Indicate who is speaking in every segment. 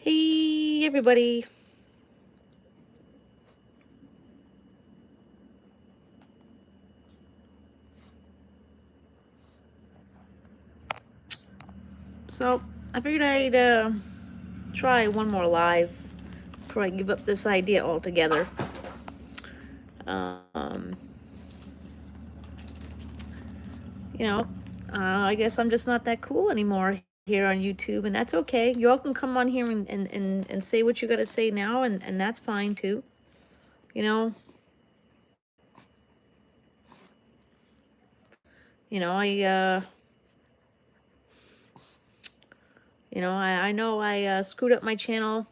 Speaker 1: Hey, everybody. So, I figured I'd try one more live before I give up this idea altogether. Um, you know, I guess I'm just not that cool anymore here on YouTube, and that's okay. You all can come on here and say what you got to say now, and that's fine too. You know, you know, I, uh, I know I screwed up my channel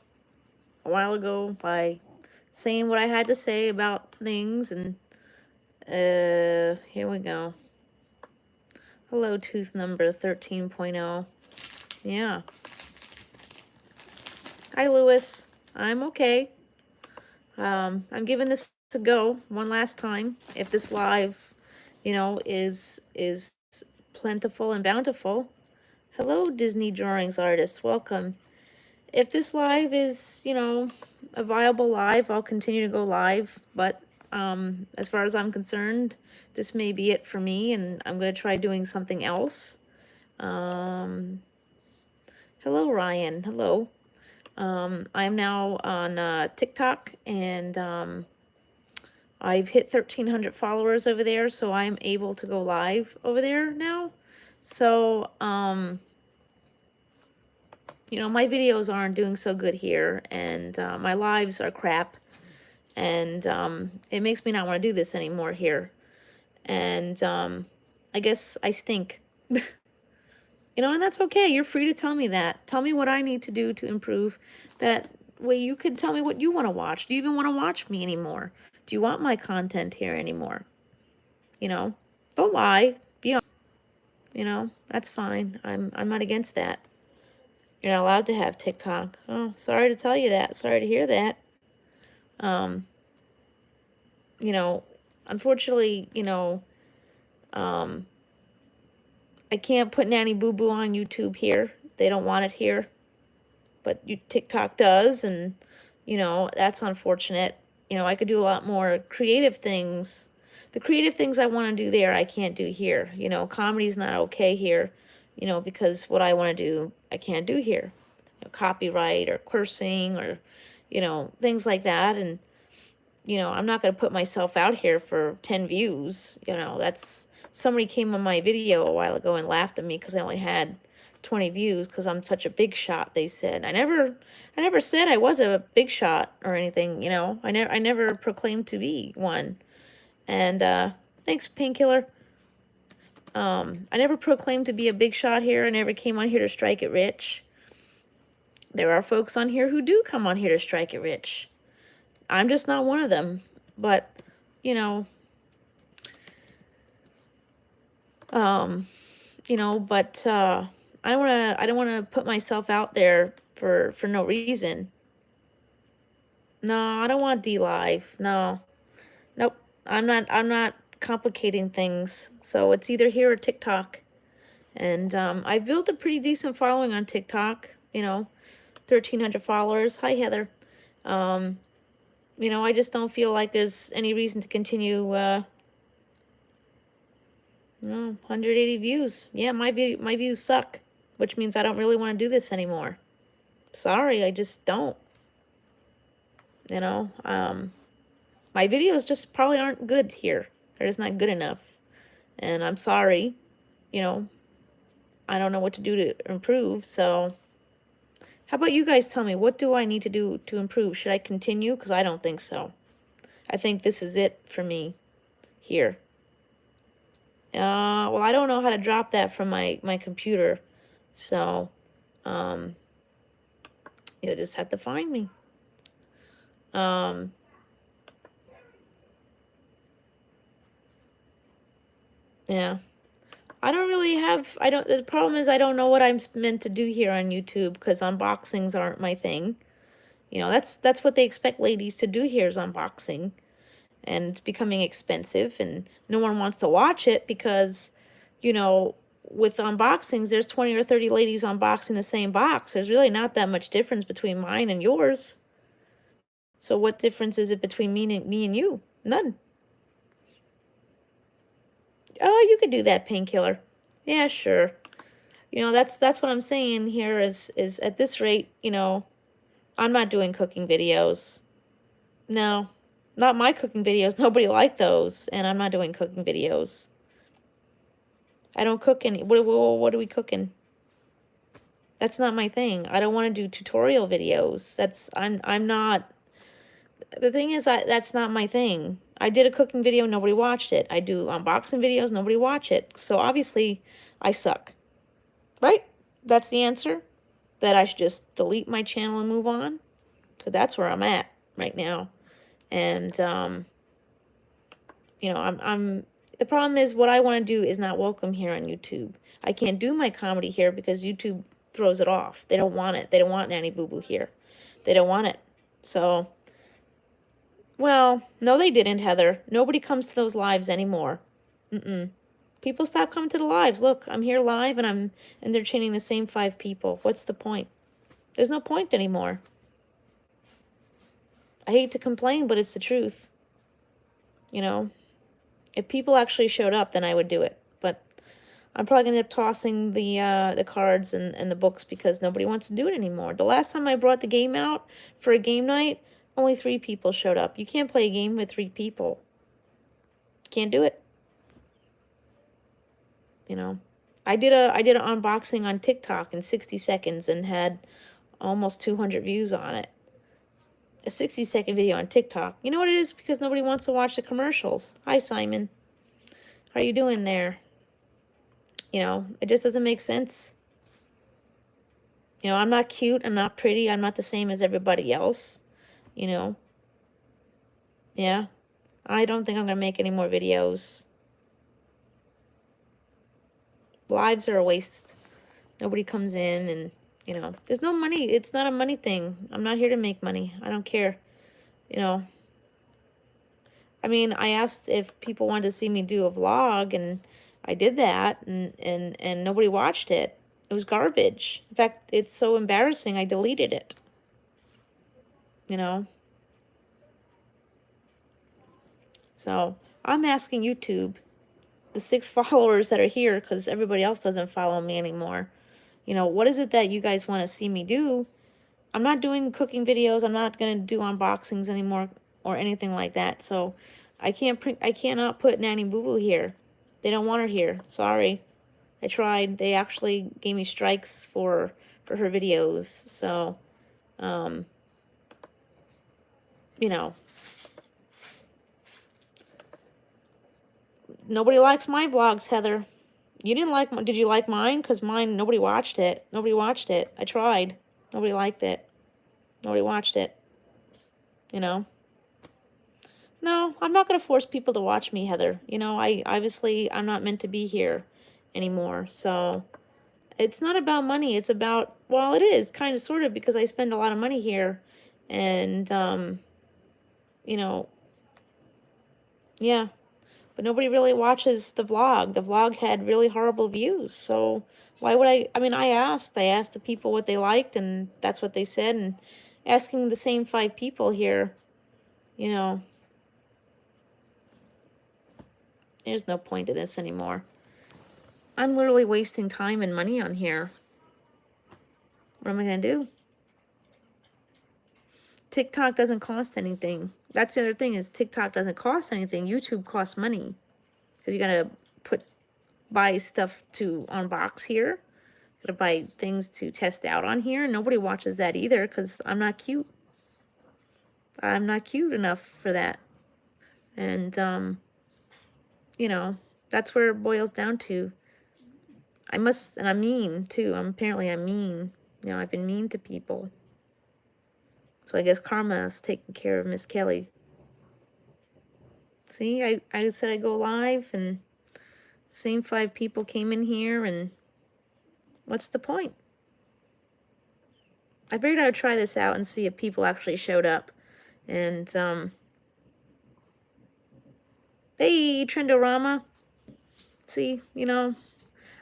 Speaker 1: a while ago by saying what I had to say about things, and here we go. Hello, tooth number 13.0. Yeah. Hi, Lewis. I'm okay. I'm giving this a go one last time. If this live, is plentiful and bountiful. Hello, Disney drawings artist. Welcome. If this live is, a viable live, I'll continue to go live. But as far as I'm concerned, this may be it for me, and I'm going to try doing something else. Hello, Ryan. Hello. I'm now on TikTok, and I've hit 1,300 followers over there, so I'm able to go live over there now. So, my videos aren't doing so good here, and my lives are crap, and it makes me not want to do this anymore here. And I guess I stink. And that's okay. You're free to tell me that. Tell me what I need to do to improve. That way you could tell me what you want to watch. Do you even want to watch me anymore? Do you want my content here anymore? Don't lie. Be honest. That's fine. I'm not against that. You're not allowed to have TikTok. Oh, sorry to tell you that. Sorry to hear that. Um, Unfortunately, I can't put Nanny Boo Boo on YouTube here. They don't want it here. But TikTok does, and that's unfortunate. I could do a lot more creative things. The creative things I want to do there, I can't do here. Comedy's not okay here, because what I want to do, I can't do here. Copyright or cursing or, things like that. And, I'm not going to put myself out here for 10 views. That's somebody came on my video a while ago and laughed at me because I only had 20 views because I'm such a big shot, they said. I never said I was a big shot or anything, I never proclaimed to be one. And thanks, Painkiller. I never proclaimed to be a big shot here. I never came on here to strike it rich. There are folks on here who do come on here to strike it rich. I'm just not one of them. But, you know, but I don't wanna put myself out there for no reason. No, I don't want D Live. No. Nope. I'm not complicating things. So it's either here or TikTok. And I've built a pretty decent following on TikTok, 1,300 followers. Hi, Heather. Um, I just don't feel like there's any reason to continue 180 views. Yeah, my views suck, which means I don't really want to do this anymore. Sorry, I just don't. My videos just probably aren't good here. They're just not good enough. And I'm sorry. I don't know what to do to improve, so how about you guys tell me, what do I need to do to improve? Should I continue? Because I don't think so. I think this is it for me here. Well, I don't know how to drop that from my computer, so you'll just have to find me. Yeah. The problem is I don't know what I'm meant to do here on YouTube because unboxings aren't my thing. That's what they expect ladies to do here is unboxing. And it's becoming expensive and no one wants to watch it because, you know, with unboxings, there's 20 or 30 ladies unboxing the same box. There's really not that much difference between mine and yours. So what difference is it between me and you? None. Oh, you could do that, Painkiller. Yeah, sure. You know, that's what I'm saying here is at this rate, you know, I'm not doing cooking videos. No, not my cooking videos. Nobody liked those, and I'm not doing cooking videos. I don't cook any. What are we cooking? That's not my thing. I don't want to do tutorial videos. I'm not. The thing is, that's not my thing. I did a cooking video, nobody watched it. I do unboxing videos, nobody watch it. So obviously, I suck. Right? That's the answer. That I should just delete my channel and move on. Because that's where I'm at right now. And you know, the problem is what I want to do is not welcome here on YouTube. I can't do my comedy here because YouTube throws it off. They don't want it. They don't want Nanny Boo Boo here. They don't want it. So, well, no, they didn't, Heather. Nobody comes to those lives anymore. People stop coming to the lives. Look, I'm here live and I'm entertaining the same 5 people. What's the point? There's no point anymore. I hate to complain, but it's the truth. You know, if people actually showed up, then I would do it. But I'm probably gonna end up tossing the cards and the books because nobody wants to do it anymore. The last time I brought the game out for a game night, only 3 people showed up. You can't play a game with 3 people. Can't do it. You know, I did an unboxing on TikTok in 60 seconds and had almost 200 views on it. A 60-second video on TikTok. You know what it is? Because nobody wants to watch the commercials. Hi, Simon. How are you doing there? You know, it just doesn't make sense. You know, I'm not cute. I'm not pretty. I'm not the same as everybody else. You know. Yeah. I don't think I'm going to make any more videos. Lives are a waste. Nobody comes in and, you know, there's no money. It's not a money thing. I'm not here to make money. I don't care. You know. I mean, I asked if people wanted to see me do a vlog, and I did that, and nobody watched it. It was garbage. In fact, it's so embarrassing, I deleted it. You know? So, I'm asking YouTube, the 6 followers that are here, because everybody else doesn't follow me anymore, you know, what is it that you guys want to see me do? I'm not doing cooking videos. I'm not going to do unboxings anymore or anything like that. So, I cannot put Nanny Boo Boo here. They don't want her here. Sorry. I tried. They actually gave me strikes for her videos. So, you know, nobody likes my vlogs, Heather. You didn't like did you like mine? Because mine, nobody watched it. Nobody watched it. I tried. Nobody liked it. Nobody watched it. You know? No, I'm not going to force people to watch me, Heather. You know, I'm not meant to be here anymore. So, it's not about money. It's about, well, it is kind of sort of because I spend a lot of money here. And, you know, yeah. But nobody really watches the vlog. The vlog had really horrible views. So why would I mean, I asked the people what they liked, and that's what they said. And asking the same 5 people here, you know, there's no point to this anymore. I'm literally wasting time and money on here. What am I going to do? TikTok doesn't cost anything. That's the other thing, is TikTok doesn't cost anything. YouTube costs money. Because you got to buy stuff to unbox here. Got to buy things to test out on here. Nobody watches that either because I'm not cute. I'm not cute enough for that. And, you know, that's where it boils down to. And I'm mean too. Apparently I'm mean. You know, I've been mean to people. So I guess karma is taking care of Miss Kelly. See, I said I'd go live, and same 5 people came in here, and what's the point? I figured I would try this out and see if people actually showed up. And, hey, Trendorama. See, you know,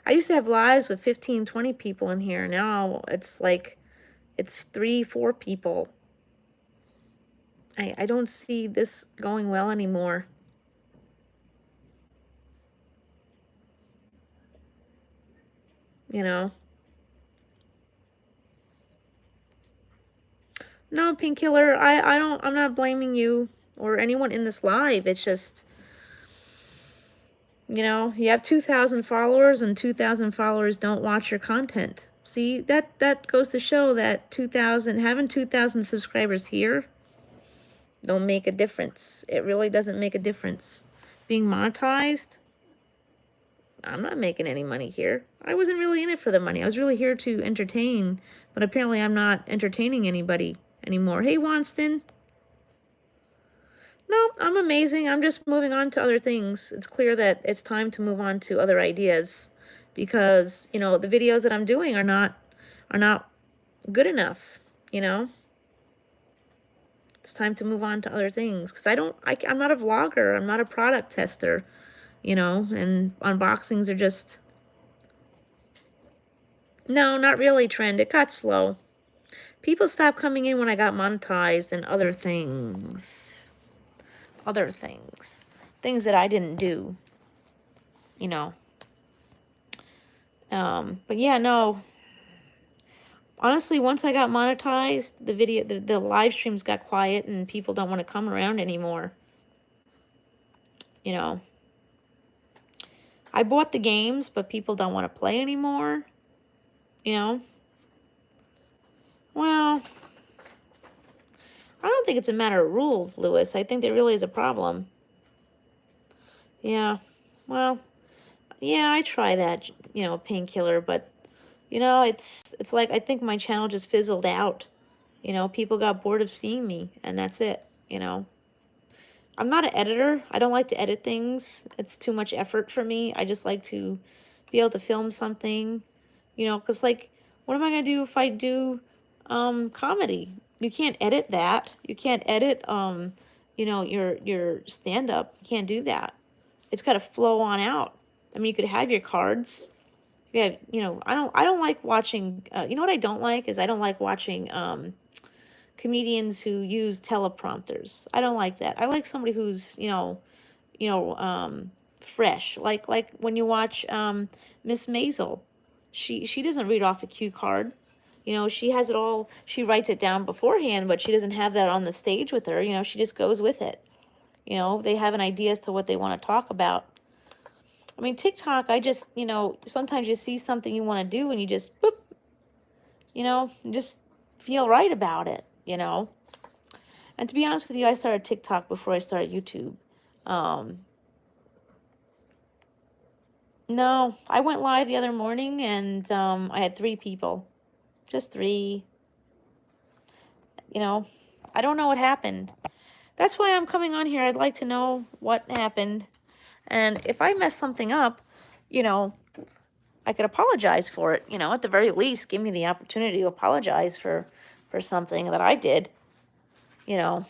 Speaker 1: I used to have lives with 15, 20 people in here. Now it's like, it's 3, 4 people. I don't see this going well anymore. You know? No, Painkiller, I'm not blaming you or anyone in this live. It's just, you know, you have 2,000 followers and 2,000 followers don't watch your content. See, that goes to show that having 2,000 subscribers here don't make a difference. It really doesn't make a difference. Being monetized, I'm not making any money here. I wasn't really in it for the money. I was really here to entertain, but apparently I'm not entertaining anybody anymore. Hey, Wonston. No, I'm amazing. I'm just moving on to other things. It's clear that it's time to move on to other ideas because, you know, the videos that I'm doing are not good enough, you know? It's time to move on to other things because I'm not a vlogger. I'm not a product tester, you know, and unboxings are just, no, not really, Trend. It got slow. People stopped coming in when I got monetized and other things. Things that I didn't do, you know. But yeah, no. Honestly, once I got monetized, the live streams got quiet and people don't want to come around anymore. You know. I bought the games, but people don't want to play anymore. You know. Well, I don't think it's a matter of rules, Lewis. I think there really is a problem. Yeah. Well, yeah, I try that, you know, Painkiller, but you know, it's like I think my channel just fizzled out. You know, people got bored of seeing me and that's it, you know. I'm not an editor. I don't like to edit things. It's too much effort for me. I just like to be able to film something, you know, cuz like what am I going to do if I do comedy? You can't edit that. You can't edit you know, your stand up. You can't do that. It's got to flow on out. I mean, you could have your cards. Yeah, you know, I don't like watching, you know what I don't like is I don't like watching comedians who use teleprompters. I don't like that. I like somebody who's, you know, fresh. Like when you watch Miss Maisel, she doesn't read off a cue card. You know, she has it all, she writes it down beforehand, but she doesn't have that on the stage with her. You know, she just goes with it. You know, they have an idea as to what they want to talk about. I mean, TikTok, I just, you know, sometimes you see something you want to do and you just, boop, you know, just feel right about it, you know. And to be honest with you, I started TikTok before I started YouTube. No, I went live the other morning and I had 3 people. Just 3. You know, I don't know what happened. That's why I'm coming on here. I'd like to know what happened. And if I mess something up, you know, I could apologize for it. You know, at the very least, give me the opportunity to apologize for something that I did. You know.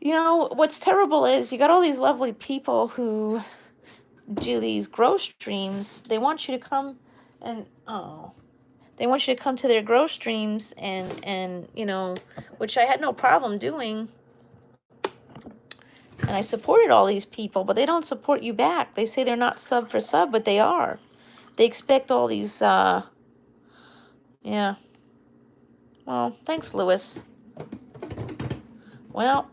Speaker 1: You know, what's terrible is you got all these lovely people who do these grow streams. They want you to come and, they want you to come to their grow streams and, you know, which I had no problem doing. And I supported all these people, but they don't support you back. They say they're not sub for sub, but they are. They expect all these, yeah. Well, thanks, Lewis. Well,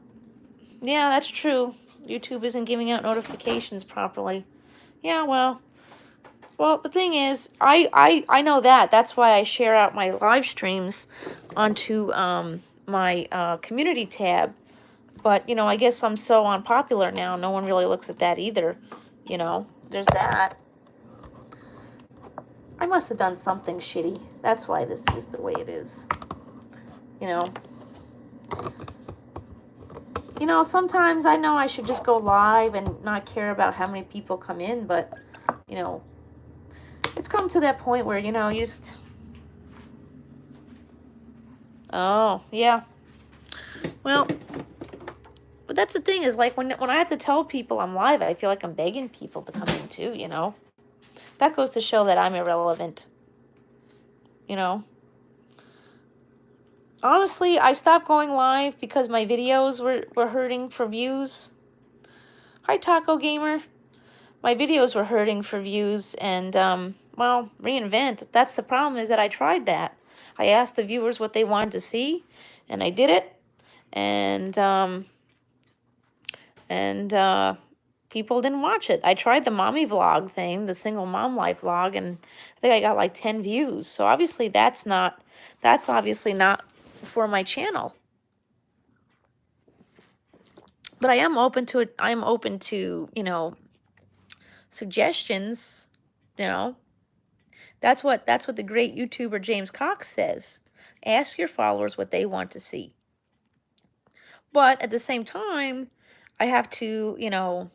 Speaker 1: yeah, that's true. YouTube isn't giving out notifications properly. Yeah, well, the thing is, I know that. That's why I share out my live streams onto my community tab. But, you know, I guess I'm so unpopular now. No one really looks at that either. You know, there's that. I must have done something shitty. That's why this is the way it is. You know. You know, sometimes I know I should just go live and not care about how many people come in. But, you know, it's come to that point where, you know, you just... Oh, yeah. Well, But that's the thing is, like, when I have to tell people I'm live, I feel like I'm begging people to come in too, you know? That goes to show that I'm irrelevant, you know? Honestly, I stopped going live because my videos were hurting for views. Hi, Taco Gamer. My videos were hurting for views, and, well, reinvent. That's the problem, is that I tried that. I asked the viewers what they wanted to see, and I did it. And, people didn't watch it. I tried the mommy vlog thing, the single mom life vlog, and I think I got like 10 views. So obviously that's obviously not for my channel. But I am open to it. I'm open to, you know, suggestions, you know. That's what the great YouTuber James Cox says. Ask your followers what they want to see. But at the same time, I have to, you know,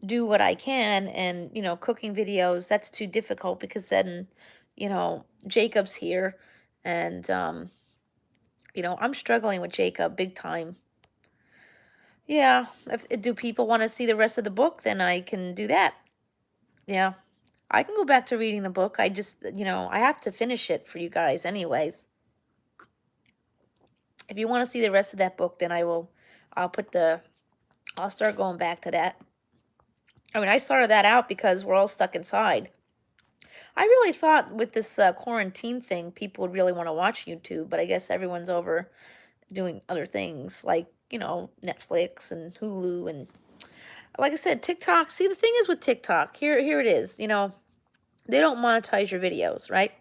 Speaker 1: do what I can, and, you know, cooking videos, that's too difficult because then, you know, Jacob's here, and, you know, I'm struggling with Jacob big time. Yeah, if do people want to see the rest of the book, then I can do that. Yeah. I can go back to reading the book. I just, you know, I have to finish it for you guys anyways. If you want to see the rest of that book, then I'll start going back to that. I mean, I started that out because we're all stuck inside. I really thought with this quarantine thing, people would really want to watch YouTube, but I guess everyone's over doing other things like, you know, Netflix and Hulu, and like I said, TikTok. See, the thing is with TikTok, here it is, you know, they don't monetize your videos, right?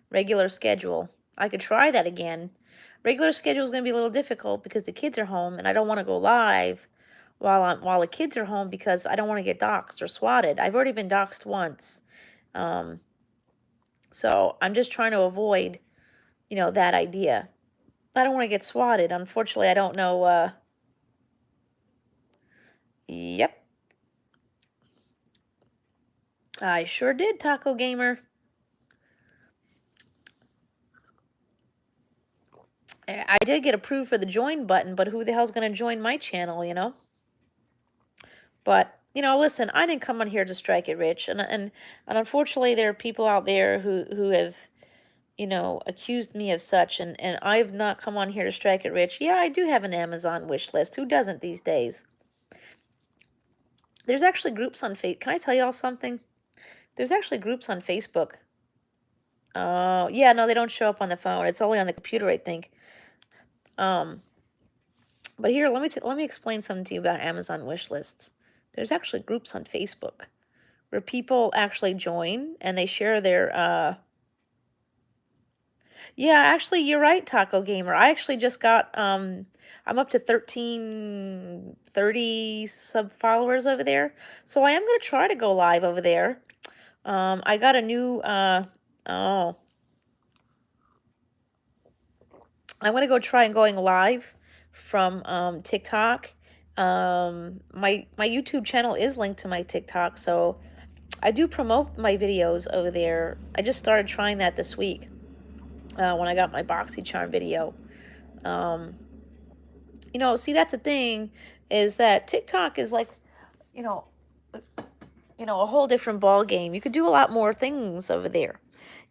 Speaker 1: Regular schedule. I could try that again. Regular schedule is going to be a little difficult because the kids are home, and I don't want to go live while the kids are home because I don't want to get doxxed or swatted. I've already been doxxed once. So I'm just trying to avoid, you know, that idea. I don't want to get swatted. Unfortunately, I don't know. Yep. I sure did, Taco Gamer. I did get approved for the join button, but who the hell's going to join my channel, you know? But, you know, listen, I didn't come on here to strike it rich. And unfortunately, there are people out there who have, you know, accused me of such. And I've not come on here to strike it rich. Yeah, I do have an Amazon wish list. Who doesn't these days? There's actually groups on Facebook. Can I tell y'all something? There's actually groups on Facebook. Oh, yeah, no, they don't show up on the phone. It's only on the computer, I think. But here, let me explain something to you about Amazon wish lists. There's actually groups on Facebook where people actually join and they share their yeah, actually you're right, Taco Gamer. I actually just got I'm up to 1330 sub followers over there. So I am going to try to go live over there. I got a new oh, I'm going to go try and going live from TikTok. My YouTube channel is linked to my TikTok, so I do promote my videos over there. I just started trying that this week when I got my BoxyCharm video. You know, see, that's the thing, is that TikTok is like, you know, a whole different ball game. You could do a lot more things over there.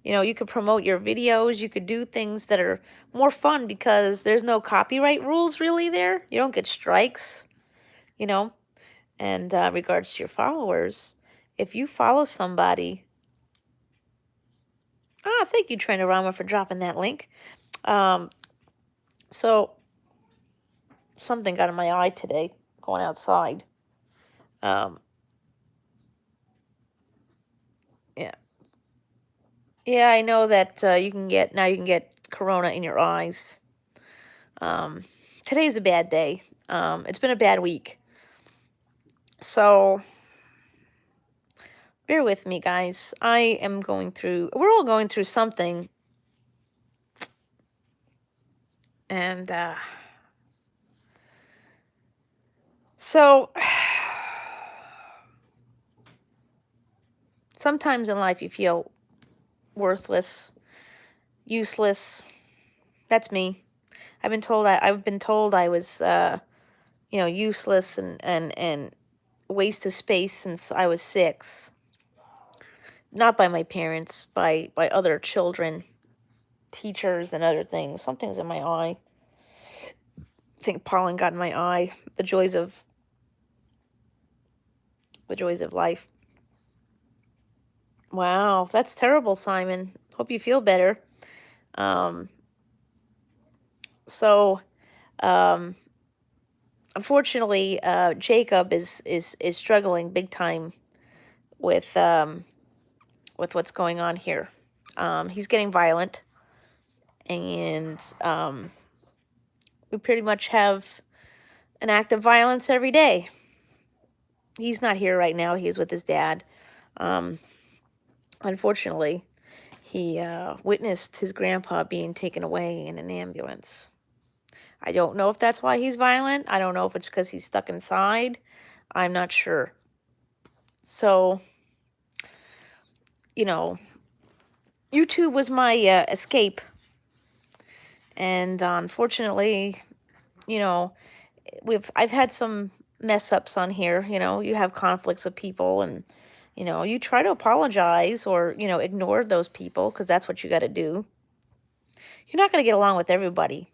Speaker 1: You know, you could promote your videos. You could do things that are more fun because there's no copyright rules really there. You don't get strikes, you know. And regards to your followers, if you follow somebody, thank you, Trendorama, for dropping that link. So something got in my eye today going outside. Yeah. Yeah, I know that you can get corona in your eyes. Today's a bad day. It's been a bad week. So bear with me, guys. We're all going through something. And so sometimes in life you feel worthless, useless. That's me. I've been told I was useless and waste of space since I was 6. Not by my parents, by other children, teachers, and other things. Something's in my eye. I think pollen got in my eye. The joys of life. Wow, that's terrible, Simon. Hope you feel better. Um, so, um, unfortunately, Jacob is struggling big time with what's going on here. He's getting violent, and we pretty much have an act of violence every day. He's not here right now. He's with his dad. Unfortunately, he witnessed his grandpa being taken away in an ambulance. I don't know if that's why he's violent. I don't know if it's because he's stuck inside. I'm not sure. So, YouTube was my escape. And unfortunately, I've had some mess ups on here. You have conflicts with people, and you try to apologize or ignore those people, because that's what you got to do. You're not going to get along with everybody.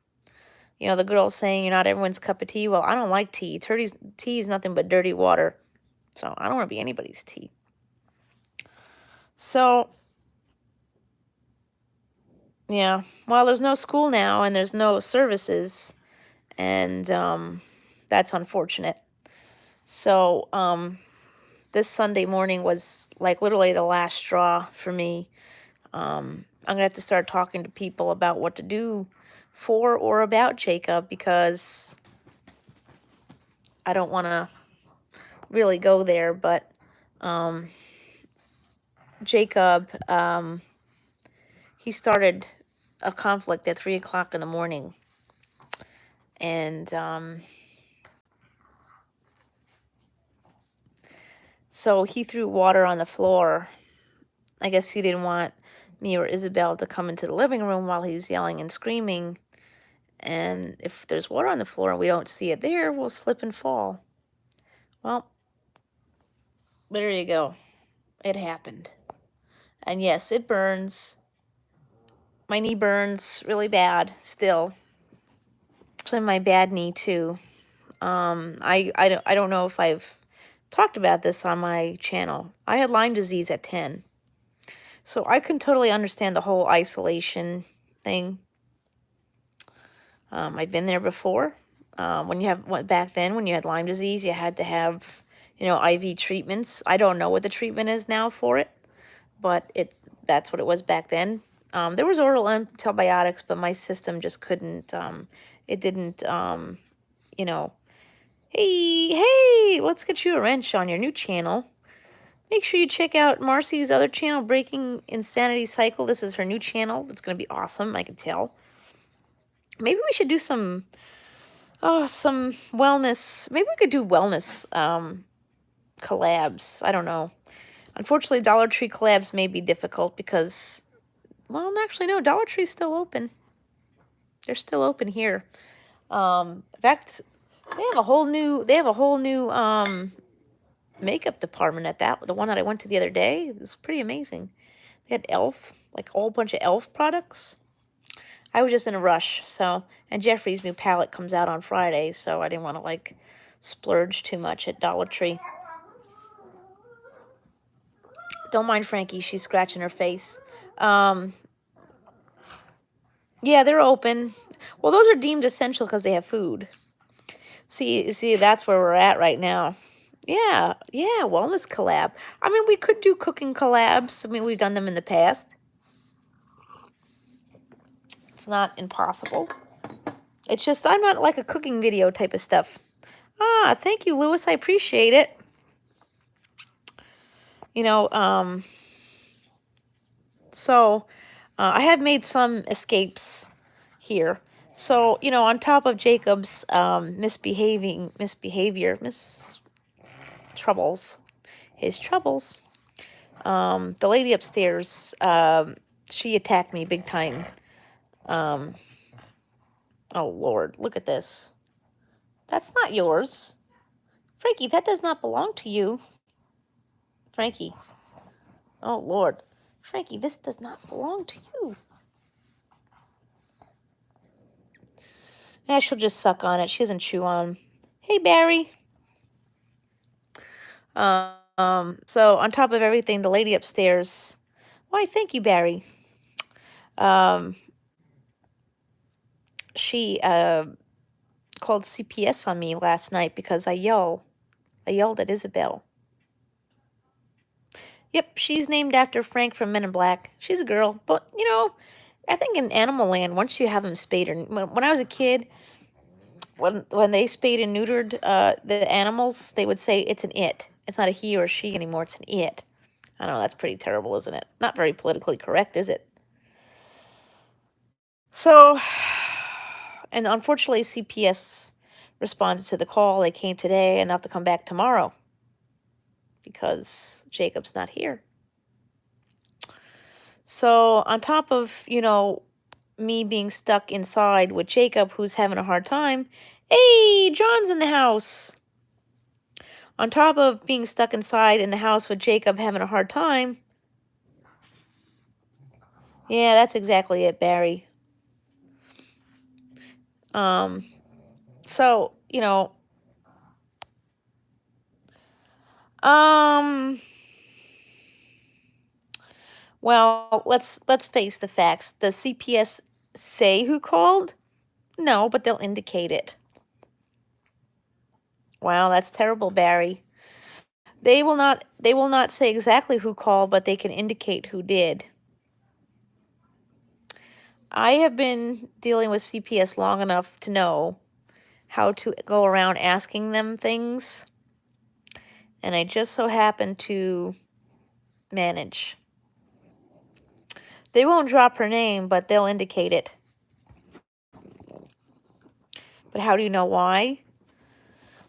Speaker 1: The good old saying, you're not everyone's cup of tea. Well, I don't like tea. Tea is nothing but dirty water. So I don't want to be anybody's tea. So, yeah. Well, there's no school now, and there's no services. And that's unfortunate. So, this Sunday morning was like literally the last straw for me. I'm going to have to start talking to people about what to do for or about Jacob, because I don't want to really go there. But Jacob, he started a conflict at 3 o'clock in the morning. And so he threw water on the floor. I guess he didn't want me or Isabel to come into the living room while he's yelling and screaming. And if there's water on the floor and we don't see it there, we'll slip and fall. Well, there you go. It happened. And yes, it burns. My knee burns really bad still. Actually, my bad knee too. I don't know if I've talked about this on my channel. I had Lyme disease at 10. So I can totally understand the whole isolation thing. I've been there before. Back then, when you had Lyme disease, you had to have, IV treatments. I don't know what the treatment is now for it, but that's what it was back then. There was oral antibiotics, but my system just couldn't. It didn't. Hey, let's get you a wrench on your new channel. Make sure you check out Marcy's other channel, Breaking Insanity Cycle. This is her new channel. It's going to be awesome, I can tell. Maybe we should do some wellness. Maybe we could do wellness collabs. I don't know. Unfortunately, Dollar Tree collabs may be difficult because, well, actually, no, Dollar Tree's still open. They're still open here. In fact, they have a whole new makeup department at the one that I went to the other day. It was pretty amazing. They had e.l.f., like a whole bunch of e.l.f. products. I was just in a rush, and Jeffrey's new palette comes out on Friday, so I didn't want to, splurge too much at Dollar Tree. Don't mind Frankie, she's scratching her face. Yeah, they're open. Well, those are deemed essential because they have food. See, that's where we're at right now. Yeah, wellness collab. I mean, we could do cooking collabs. I mean, we've done them in the past. It's not impossible. It's just I'm not like a cooking video type of stuff. Thank you, Lewis. I appreciate it. So I have made some escapes here. So, on top of Jacob's his troubles, the lady upstairs, she attacked me big time. Oh, Lord, look at this. That's not yours. Frankie, that does not belong to you. Frankie. Oh, Lord. Frankie, this does not belong to you. Yeah, she'll just suck on it. She doesn't chew on. Hey, Barry. So on top of everything, the lady upstairs. Why, thank you, Barry. She called CPS on me last night because I yelled at Isabel. Yep, she's named after Frank from Men in Black. She's a girl, but I think in Animal Land, once you have them spayed, or when I was a kid, when they spayed and neutered the animals, they would say it's an it. It's not a he or a she anymore. It's an it. I don't know. That's pretty terrible, isn't it? Not very politically correct, is it? So, and unfortunately, CPS responded to the call. They came today, and they'll have to come back tomorrow because Jacob's not here. So, on top of, me being stuck inside with Jacob, who's having a hard time, hey, John's in the house. On top of being stuck inside in the house with Jacob having a hard time. Yeah, that's exactly it, Barry. So, well, let's face the facts. Does CPS say who called? No, but they'll indicate it. Wow, that's terrible, Barry. They will not say exactly who called, but they can indicate who did. I have been dealing with CPS long enough to know how to go around asking them things, and I just so happen to manage. They won't drop her name, but they'll indicate it. But how do you know why?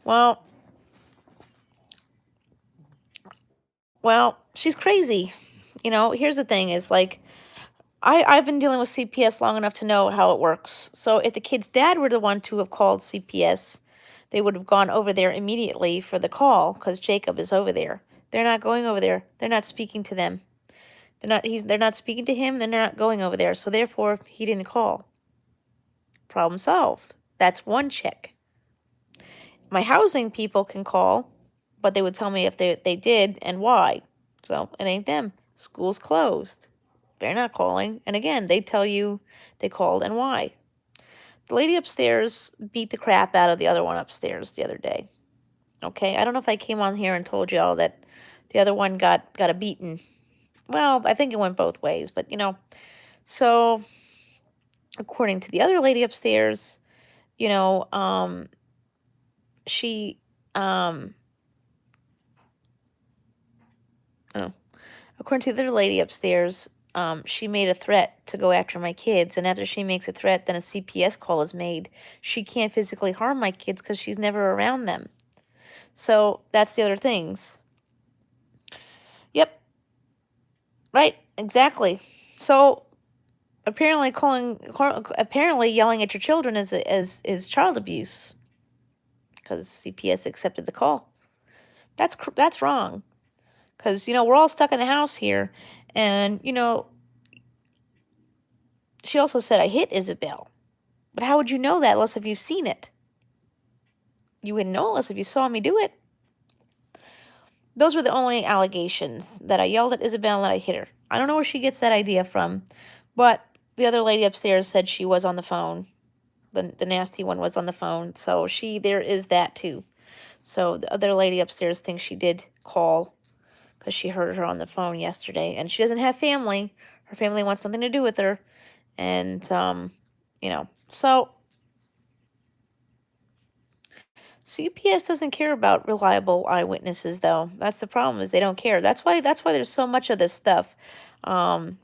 Speaker 1: Well, she's crazy. Here's the thing is like, I've been dealing with CPS long enough to know how it works. So if the kid's dad were the one to have called CPS, they would have gone over there immediately for the call because Jacob is over there. They're not going over there. They're not speaking to them. They're not speaking to him. They're not going over there. So therefore, he didn't call. Problem solved. That's one check. My housing people can call, but they would tell me if they did and why. So it ain't them. School's closed. They're not calling. And again, they tell you they called and why. The lady upstairs beat the crap out of the other one upstairs the other day. Okay, I don't know if I came on here and told y'all that the other one got a beating. Well, I think it went both ways, but so according to the other lady upstairs, she according to the other lady upstairs, she made a threat to go after my kids, and after she makes a threat, then a CPS call is made. She can't physically harm my kids because she's never around them. So that's the other things. Yep. Right. Exactly. So apparently yelling at your children is child abuse because CPS accepted the call. That's wrong. Because we're all stuck in the house here, and she also said I hit Isabel. But how would you know that unless if you've seen it? You wouldn't know unless if you saw me do it. Those were the only allegations, that I yelled at Isabel and that I hit her. I don't know where she gets that idea from, but the other lady upstairs said she was on the phone. The nasty one was on the phone, so there is that too. So the other lady upstairs thinks she did call because she heard her on the phone yesterday, and she doesn't have family. Her family wants something to do with her, and so CPS doesn't care about reliable eyewitnesses, though. That's the problem, is they don't care. That's why there's so much of this stuff. You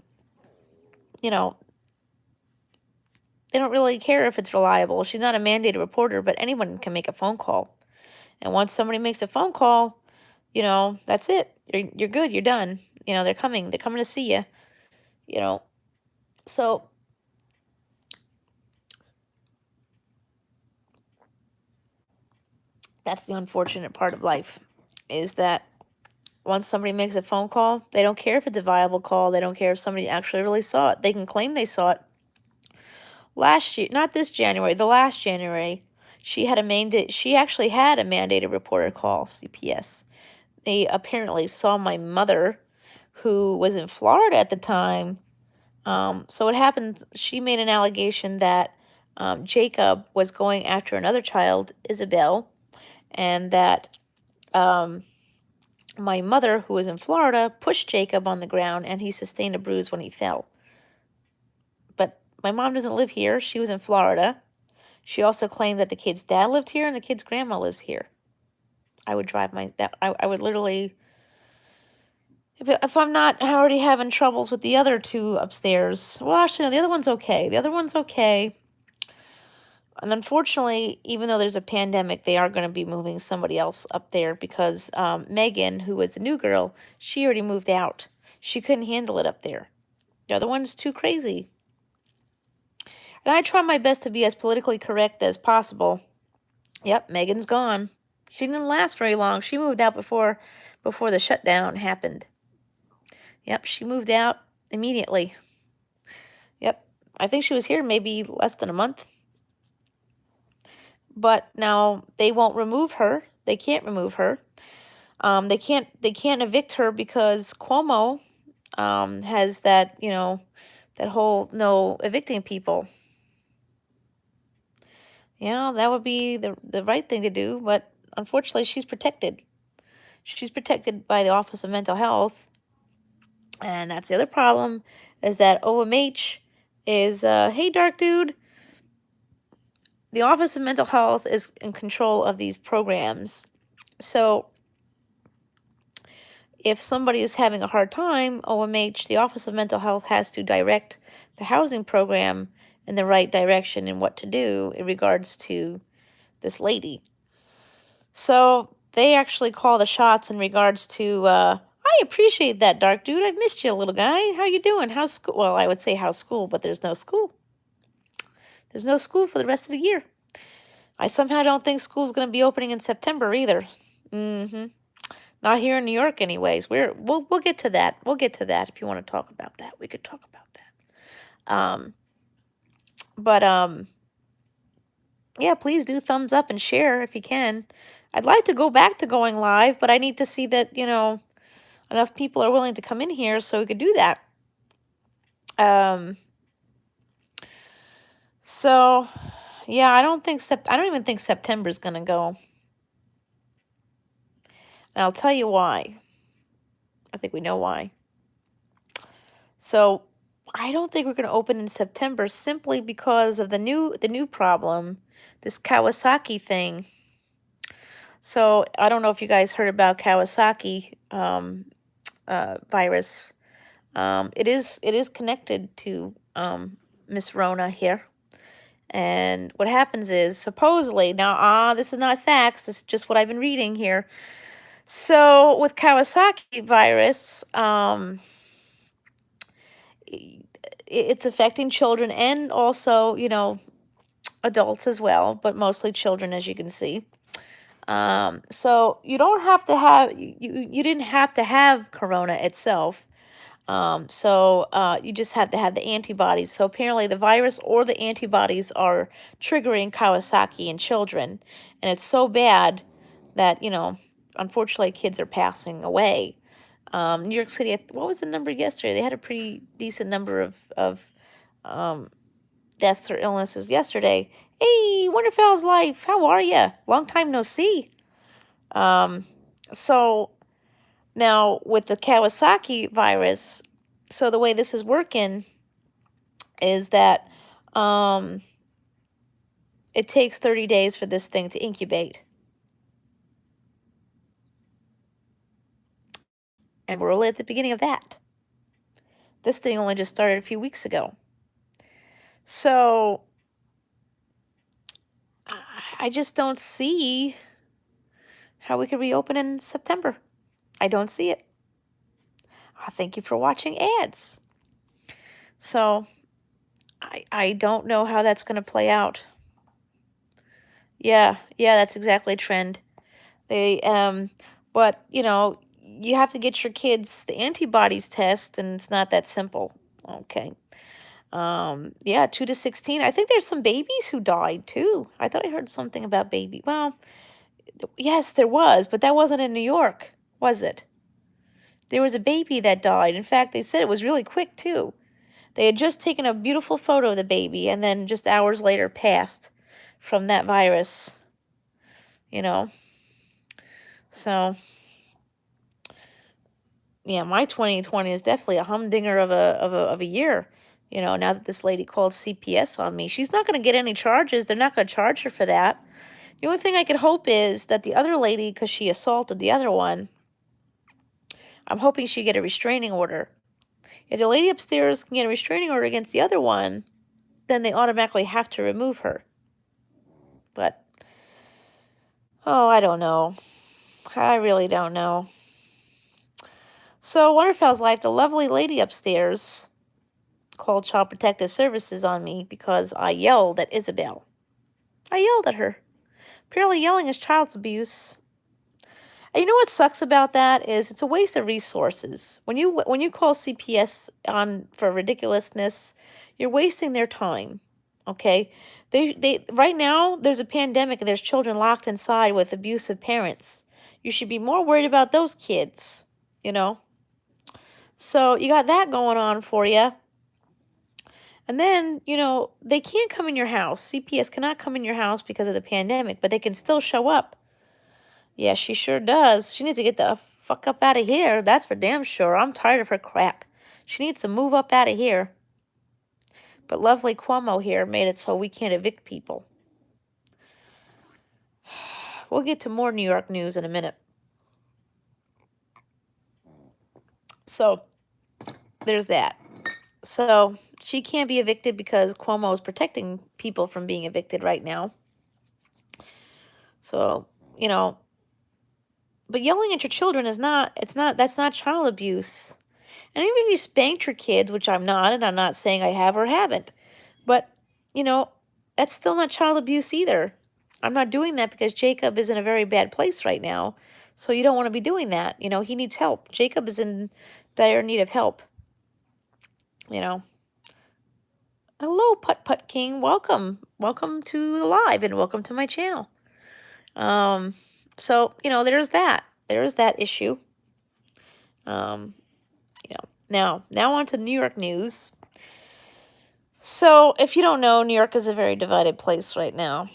Speaker 1: know, they don't really care if it's reliable. She's not a mandated reporter, but anyone can make a phone call. And once somebody makes a phone call, that's it. You're good. You're done. They're coming. They're coming to see you. So That's the unfortunate part of life, is that once somebody makes a phone call, they don't care if it's a viable call. They don't care if somebody actually really saw it. They can claim they saw it. Last year, not this January, the last January, she actually had a mandated reporter call, CPS. They apparently saw my mother, who was in Florida at the time. So what happened, she made an allegation that Jacob was going after another child, Isabel, and that my mother, who was in Florida, pushed Jacob on the ground and he sustained a bruise when he fell. But my mom doesn't live here. She was in Florida. She also claimed that the kid's dad lived here and the kid's grandma lives here. I would drive I would literally, if I'm not already having troubles with the other two upstairs. Well, actually, no, the other one's okay. The other one's okay. And unfortunately, even though there's a pandemic, they are going to be moving somebody else up there because Megan, who was the new girl, she already moved out. She couldn't handle it up there. The other one's too crazy. And I try my best to be as politically correct as possible. Yep, Megan's gone. She didn't last very long. She moved out before the shutdown happened. Yep, she moved out immediately. Yep, I think she was here maybe less than a month. But now they won't remove her. They can't remove her. They can't evict her because Cuomo has that, that whole no evicting people. Yeah, that would be the right thing to do, but unfortunately she's protected. She's protected by the Office of Mental Health. And that's the other problem, is that OMH is, hey, dark dude, the Office of Mental Health is in control of these programs. So if somebody is having a hard time, OMH, the Office of Mental Health, has to direct the housing program in the right direction and what to do in regards to this lady. So they actually call the shots in regards to, I appreciate that, dark dude. I've missed you, little guy. How you doing? How's school? Well, I would say how's school, but there's no school. There's no school for the rest of the year. I somehow don't think school's going to be opening in September either. Not here in New York, anyways. We'll get to that. We'll get to that if you want to talk about that. We could talk about that. Yeah, please do thumbs up and share if you can. I'd like to go back to going live, but I need to see that, enough people are willing to come in here so we could do that. So, yeah, I don't even think September's going to go. And I'll tell you why. I think we know why. So, I don't think we're going to open in September simply because of the new problem, this Kawasaki thing. So, I don't know if you guys heard about Kawasaki virus. It is connected to Miss Rona here. And what happens is, supposedly, now, this is not facts, this is just what I've been reading here. So, with Kawasaki virus, it's affecting children and also, adults as well, but mostly children, as you can see. So you don't have to have, you didn't have to have corona itself. You just have to have the antibodies. So apparently the virus or the antibodies are triggering Kawasaki in children. And it's so bad that, unfortunately kids are passing away. New York City, what was the number yesterday? They had a pretty decent number of deaths or illnesses yesterday. Hey, Winterfell's Life, how are you? Long time no see. So now with the Kawasaki virus, so the way this is working is that it takes 30 days for this thing to incubate. And we're only at the beginning of that. This thing only just started a few weeks ago. So I just don't see how we could reopen in September. I don't see it. Thank you for watching ads. So I don't know how that's going to play out. Yeah, that's exactly a trend. They but you have to get your kids the antibodies test, and it's not that simple. Okay. Yeah, 2 to 16. I think there's some babies who died too. I thought I heard something about baby. Well, yes, there was, but that wasn't in New York, was it? There was a baby that died. In fact, they said it was really quick too. They had just taken a beautiful photo of the baby and then just hours later passed from that virus, you know. So, yeah, my 2020 is definitely a humdinger of a year. Now that this lady called CPS on me, she's not going to get any charges. They're not going to charge her for that. The only thing I could hope is that the other lady, because she assaulted the other one, I'm hoping she get a restraining order. If the lady upstairs can get a restraining order against the other one, then they automatically have to remove her. But, oh, I don't know. I really don't know. So, Wonderfell's life, the lovely lady upstairs called Child Protective Services on me because I yelled at Isabel. I yelled at her. Apparently, yelling is child abuse. And you know what sucks about that is it's a waste of resources. When you call CPS on for ridiculousness, you're wasting their time. Okay? They right now there's a pandemic and there's children locked inside with abusive parents. You should be more worried about those kids, you know? So you got that going on for you. And then, they can't come in your house. CPS cannot come in your house because of the pandemic, but they can still show up. Yeah, she sure does. She needs to get the fuck up out of here. That's for damn sure. I'm tired of her crap. She needs to move up out of here. But lovely Cuomo here made it so we can't evict people. We'll get to more New York news in a minute. So, there's that. So, she can't be evicted because Cuomo is protecting people from being evicted right now. So, but yelling at your children that's not child abuse. And even if you spanked your kids, which I'm not, and I'm not saying I have or haven't, but, that's still not child abuse either. I'm not doing that because Jacob is in a very bad place right now. So you don't want to be doing that. He needs help. Jacob is in dire need of help. Hello, Putt Putt King. Welcome. Welcome to the live and welcome to my channel. So, there's that. There's that issue. Now on to New York news. So, if you don't know, New York is a very divided place right now.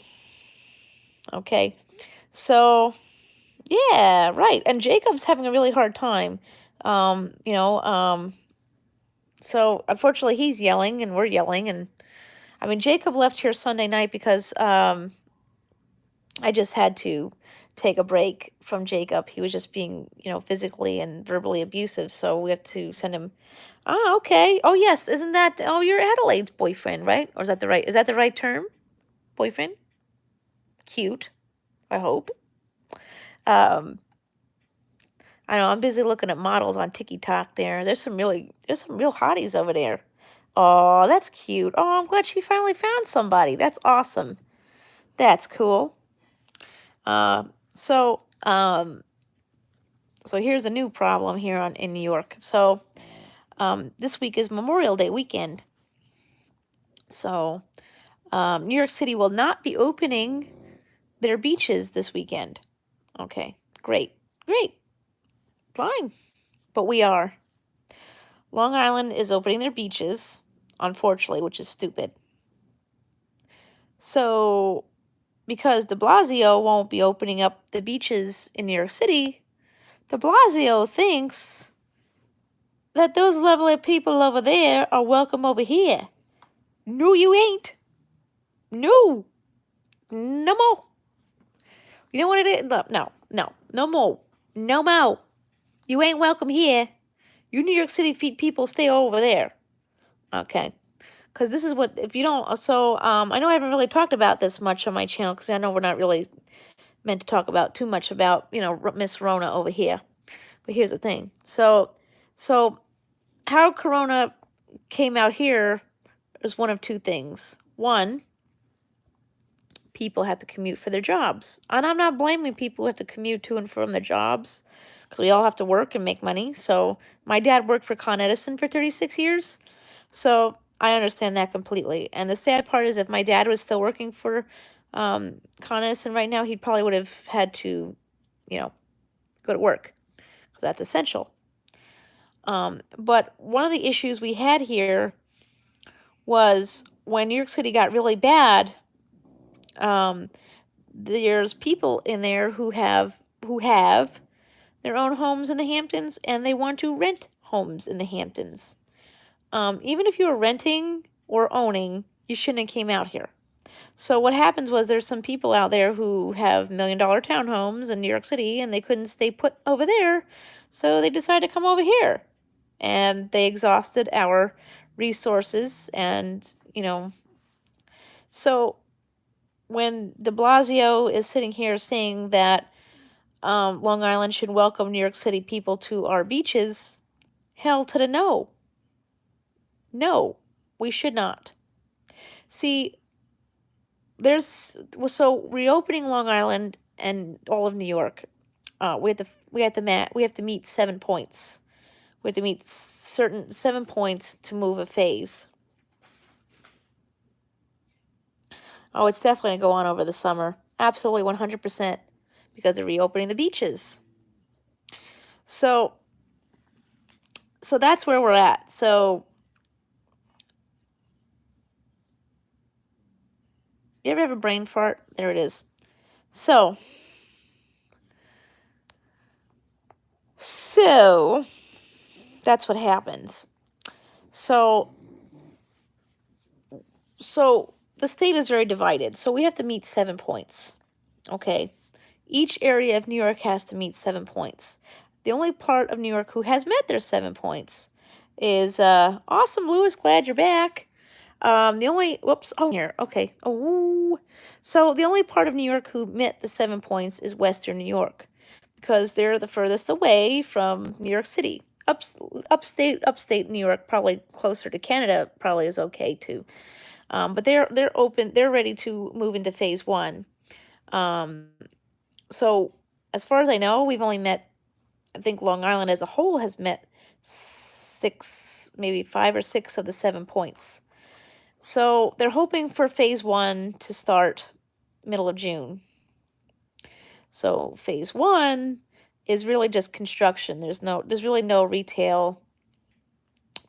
Speaker 1: Okay. So, yeah, right. And Jacob's having a really hard time. So unfortunately he's yelling and we're yelling, and I mean Jacob left here Sunday night because I just had to take a break from Jacob. He was just being, physically and verbally abusive, so we have to send him. Ah, okay. Oh, yes. Isn't that, oh, you're Adelaide's boyfriend, right? Or is that the right term? Boyfriend? Cute, I hope. I know I'm busy looking at models on TikTok there. There's some real hotties over there. Oh, that's cute. Oh, I'm glad she finally found somebody. That's awesome. That's cool. So here's a new problem here in New York. So this week is Memorial Day weekend. So New York City will not be opening their beaches this weekend. Okay, great. Fine. But we are. Long Island is opening their beaches, unfortunately, which is stupid. So, because de Blasio won't be opening up the beaches in New York City, de Blasio thinks that those lovely people over there are welcome over here. No, you ain't. No. No more. You know what it is? No more. No more. You ain't welcome here. You New York City people stay over there. Okay. Because this is what, if you don't, so I know I haven't really talked about this much on my channel because I know we're not really meant to talk about too much about, Miss Rona over here. But here's the thing. So how Corona came out here is one of two things. One, people have to commute for their jobs. And I'm not blaming people who have to commute to and from their jobs because we all have to work and make money. So my dad worked for Con Edison for 36 years. So I understand that completely. And the sad part is if my dad was still working for Con Edison right now, he probably would have had to, you know, go to work because that's essential. But one of the issues we had here was when New York City got really bad, um, there's people in there who have their own homes in the Hamptons and they want to rent homes in the Hamptons. Even if you were renting or owning, you shouldn't have came out here. So what happens was there's some people out there who have $1 million townhomes in New York City and they couldn't stay put over there, so they decided to come over here. And they exhausted our resources and, so when de Blasio is sitting here saying that Long Island should welcome New York City people to our beaches, hell to the no. No, we should not. See, so reopening Long Island and all of New York, we have to meet 7 points. We have to meet certain 7 points to move a phase. Oh, it's definitely going to go on over the summer. Absolutely 100% because they're reopening the beaches. So that's where we're at. So you ever have a brain fart? There it is. So that's what happens. So the state is very divided. So we have to meet 7 points. Okay. Each area of New York has to meet 7 points. The only part of New York who has met their 7 points is awesome, Lewis. Glad you're back. Okay. Oh, so the only part of New York who met the 7 points is Western New York because they're the furthest away from New York City. Upstate New York, probably closer to Canada, probably is okay too. But they're open. They're ready to move into phase 1. So as far as I know, we've only met, I think Long Island as a whole has met 6, maybe 5 or 6 of the 7 points. So they're hoping for phase 1 to start middle of June. So phase 1 is really just construction. There's really no retail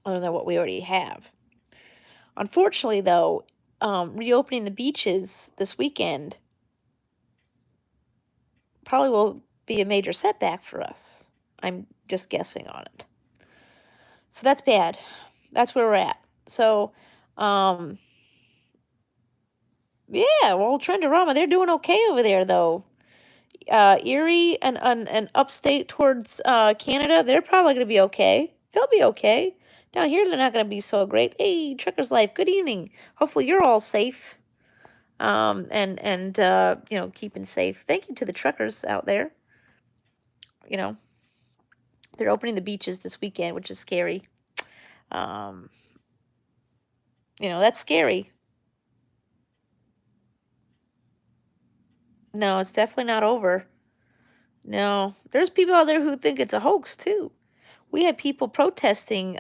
Speaker 1: other than what we already have. Unfortunately, though, reopening the beaches this weekend probably will be a major setback for us. I'm just guessing on it. So that's bad. That's where we're at. So, yeah, well, Trendorama, they're doing okay over there, though. Erie and upstate towards Canada, they're probably going to be okay. They'll be okay. Down here, they're not going to be so great. Hey, Trucker's Life, good evening. Hopefully you're all safe. And keeping safe. Thank you to the truckers out there. They're opening the beaches this weekend, which is scary. That's scary. No, it's definitely not over. No, there's people out there who think it's a hoax too. We had people protesting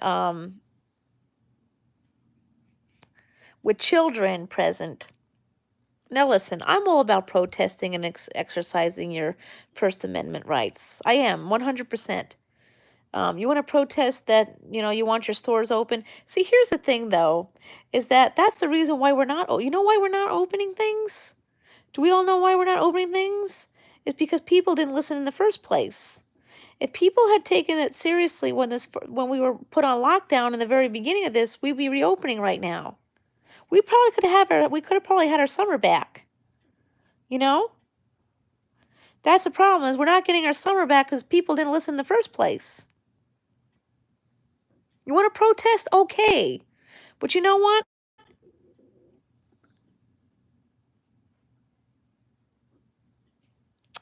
Speaker 1: with children present. Now listen, I'm all about protesting and exercising your First Amendment rights. I am 100%. You want to protest that, you want your stores open. See, here's the thing though, is that's the reason why we're not, you know why we're not opening things? Do we all know why we're not opening things? It's because people didn't listen in the first place. If people had taken it seriously when we were put on lockdown in the very beginning of this, we'd be reopening right now. We could have probably had our summer back. That's the problem, is we're not getting our summer back because people didn't listen in the first place. You want to protest? Okay. But you know what?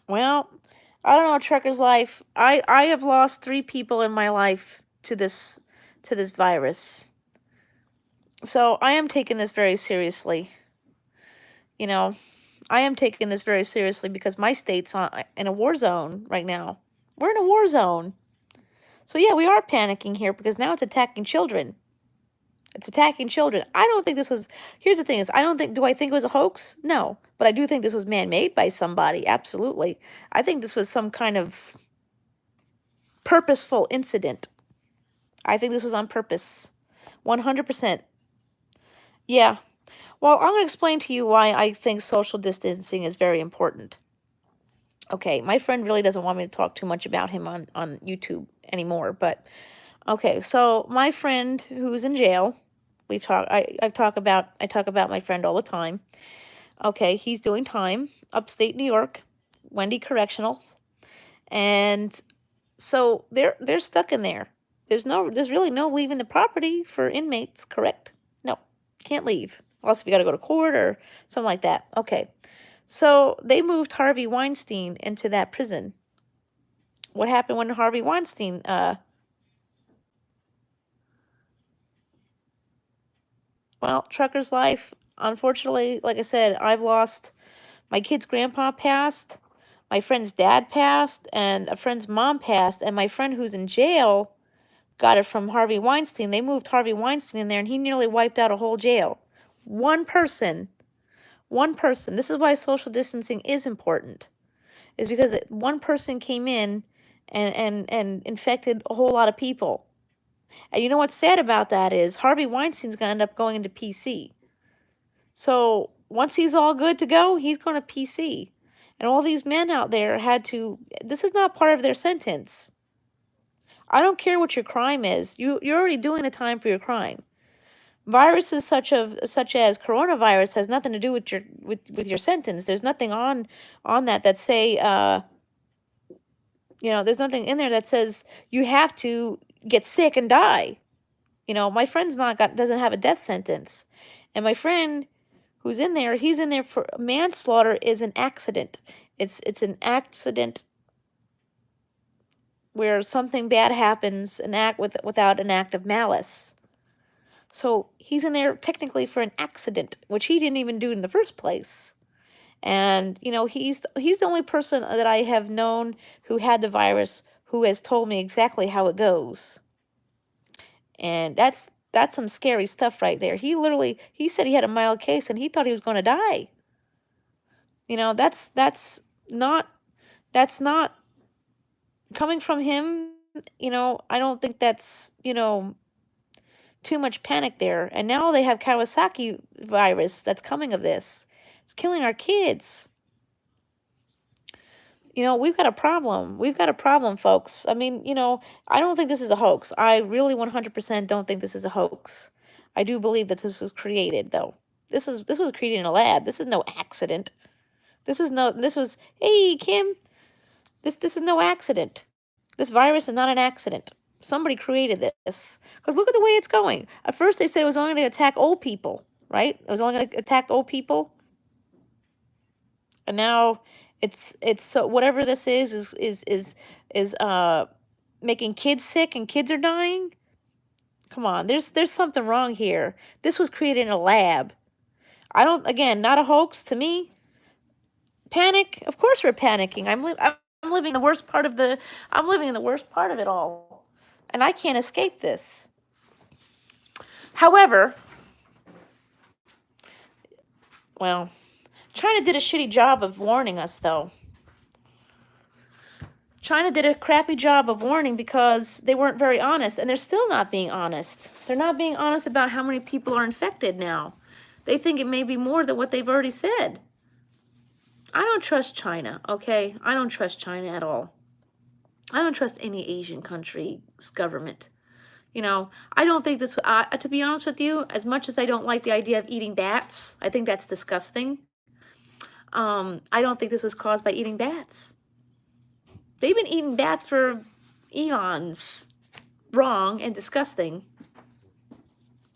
Speaker 1: Well, I don't know, Trucker's Life. I have lost 3 people in my life to this virus. So I am taking this very seriously. I am taking this very seriously because my state's in a war zone right now. We're in a war zone. So yeah, we are panicking here because now it's attacking children. It's attacking children. I don't think this was, here's the thing is, do I think it was a hoax? No. But I do think this was man-made by somebody, absolutely. I think this was some kind of purposeful incident. I think this was on purpose. 100%. Yeah. Well, I'm going to explain to you why I think social distancing is very important. Okay, my friend really doesn't want me to talk too much about him on YouTube anymore, but okay, so my friend who's in jail, I talk about my friend all the time. Okay, he's doing time upstate New York, Wendy Correctionals, and so they're stuck in there. There's really no leaving the property for inmates, correct? No, can't leave unless we got to go to court or something like that. Okay, so they moved Harvey Weinstein into that prison. What happened when Harvey Weinstein? Well, trucker's life. Unfortunately, like I said, I've lost my kid's grandpa passed, my friend's dad passed, and a friend's mom passed, and my friend who's in jail got it from Harvey Weinstein. They moved Harvey Weinstein in there, and he nearly wiped out a whole jail. One person. One person. This is why social distancing is important. Is because one person came in and infected a whole lot of people. And you know what's sad about that is Harvey Weinstein's going to end up going into PC. So once he's all good to go, he's going to PC. And all these men out there this is not part of their sentence. I don't care what your crime is. You're already doing the time for your crime. Viruses such as coronavirus has nothing to do with your sentence. There's nothing on that say there's nothing in there that says you have to get sick and die. My friend's doesn't have a death sentence. And my friend who's in there, he's in there for manslaughter is an accident. It's an accident where something bad happens, without an act of malice. So he's in there technically for an accident, which he didn't even do in the first place. And he's the only person that I have known who had the virus who has told me exactly how it goes. And that's some scary stuff right there. He said he had a mild case and he thought he was going to die. That's not coming from him. I don't think that's, too much panic there. And now they have Kawasaki virus that's coming of this. It's killing our kids. We've got a problem. We've got a problem, folks. I mean, I don't think this is a hoax. I really 100% don't think this is a hoax. I do believe that this was created, though. This was created in a lab. This is no accident. Hey, Kim, this is no accident. This virus is not an accident. Somebody created this. Because look at the way it's going. At first they said it was only going to attack old people, right? It was only going to attack old people. And now it's so whatever this is making kids sick and kids are dying. Come on, there's something wrong here. This was created in a lab. Not a hoax to me. Panic? Of course we're panicking. I'm living the worst part of I'm living in the worst part of it all. And I can't escape this. However, well, China did a shitty job of warning us, though. China did a crappy job of warning because they weren't very honest, and they're still not being honest. They're not being honest about how many people are infected now. They think it may be more than what they've already said. I don't trust China, okay? I don't trust China at all. I don't trust any Asian country's government. I don't think this, to be honest with you, as much as I don't like the idea of eating bats, I think that's disgusting. I don't think this was caused by eating bats. They've been eating bats for eons. Wrong and disgusting.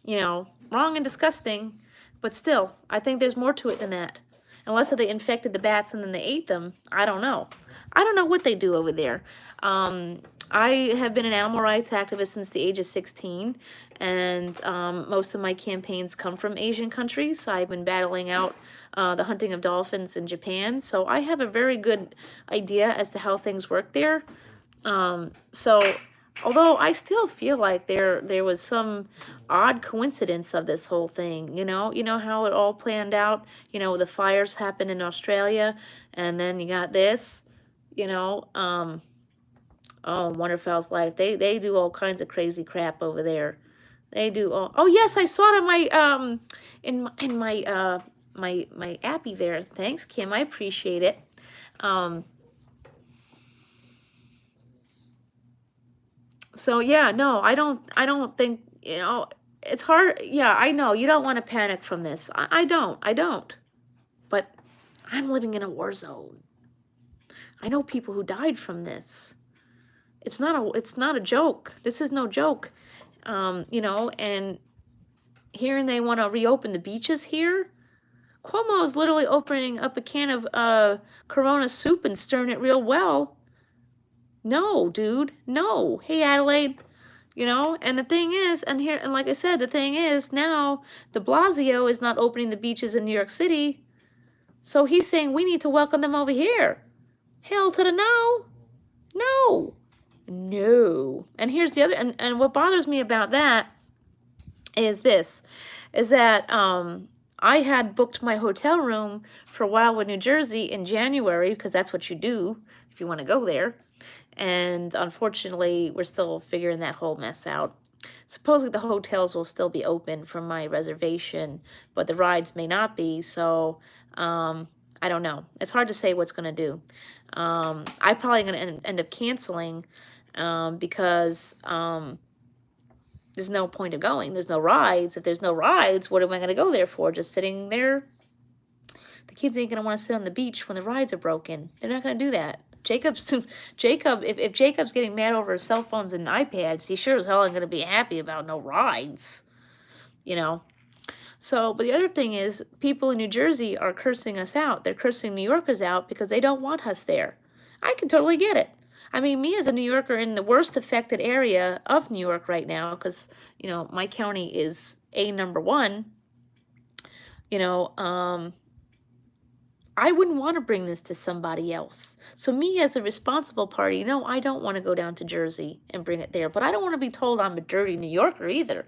Speaker 1: Wrong and disgusting. But still, I think there's more to it than that. Unless they infected the bats and then they ate them. I don't know. I don't know what they do over there. I have been an animal rights activist since the age of 16, and most of my campaigns come from Asian countries. I've been battling out the hunting of dolphins in Japan, so I have a very good idea as to how things work there. So although I still feel like there was some odd coincidence of this whole thing, you know how it all planned out, the fires happened in Australia, and then you got this, you know, oh, Wonderfell's Life, they do all kinds of crazy crap over there. They do all, oh yes, I saw it on my in my my appy there. Thanks, Kim, I appreciate it. So yeah, no, I don't think, it's hard. Yeah, I know you don't want to panic from this. I don't. But I'm living in a war zone. I know people who died from this. It's not a joke. This is no joke. And hearing they want to reopen the beaches here. Cuomo is literally opening up a can of Corona soup and stirring it real well. No, dude. No. Hey, Adelaide. And the thing is, and like I said, the thing is, now de Blasio is not opening the beaches in New York City, so he's saying we need to welcome them over here. Hell to the no. No. No. And here's the other, and what bothers me about that is this, is that I had booked my hotel room for Wildwood, New Jersey in January, because that's what you do if you want to go there. And unfortunately, we're still figuring that whole mess out. Supposedly the hotels will still be open from my reservation, but the rides may not be. So I don't know. It's hard to say what's going to do. I'm probably going to end up canceling because there's no point of going. There's no rides. If there's no rides, what am I going to go there for? Just sitting there? The kids ain't going to want to sit on the beach when the rides are broken. They're not going to do that. Jacob, if Jacob's getting mad over his cell phones and iPads, he sure as hell ain't going to be happy about no rides, So, but the other thing is, people in New Jersey are cursing us out. They're cursing New Yorkers out because they don't want us there. I can totally get it. I mean, me as a New Yorker in the worst affected area of New York right now, because, my county is number one, I wouldn't want to bring this to somebody else. So me as a responsible party, no, I don't want to go down to Jersey and bring it there. But I don't want to be told I'm a dirty New Yorker either.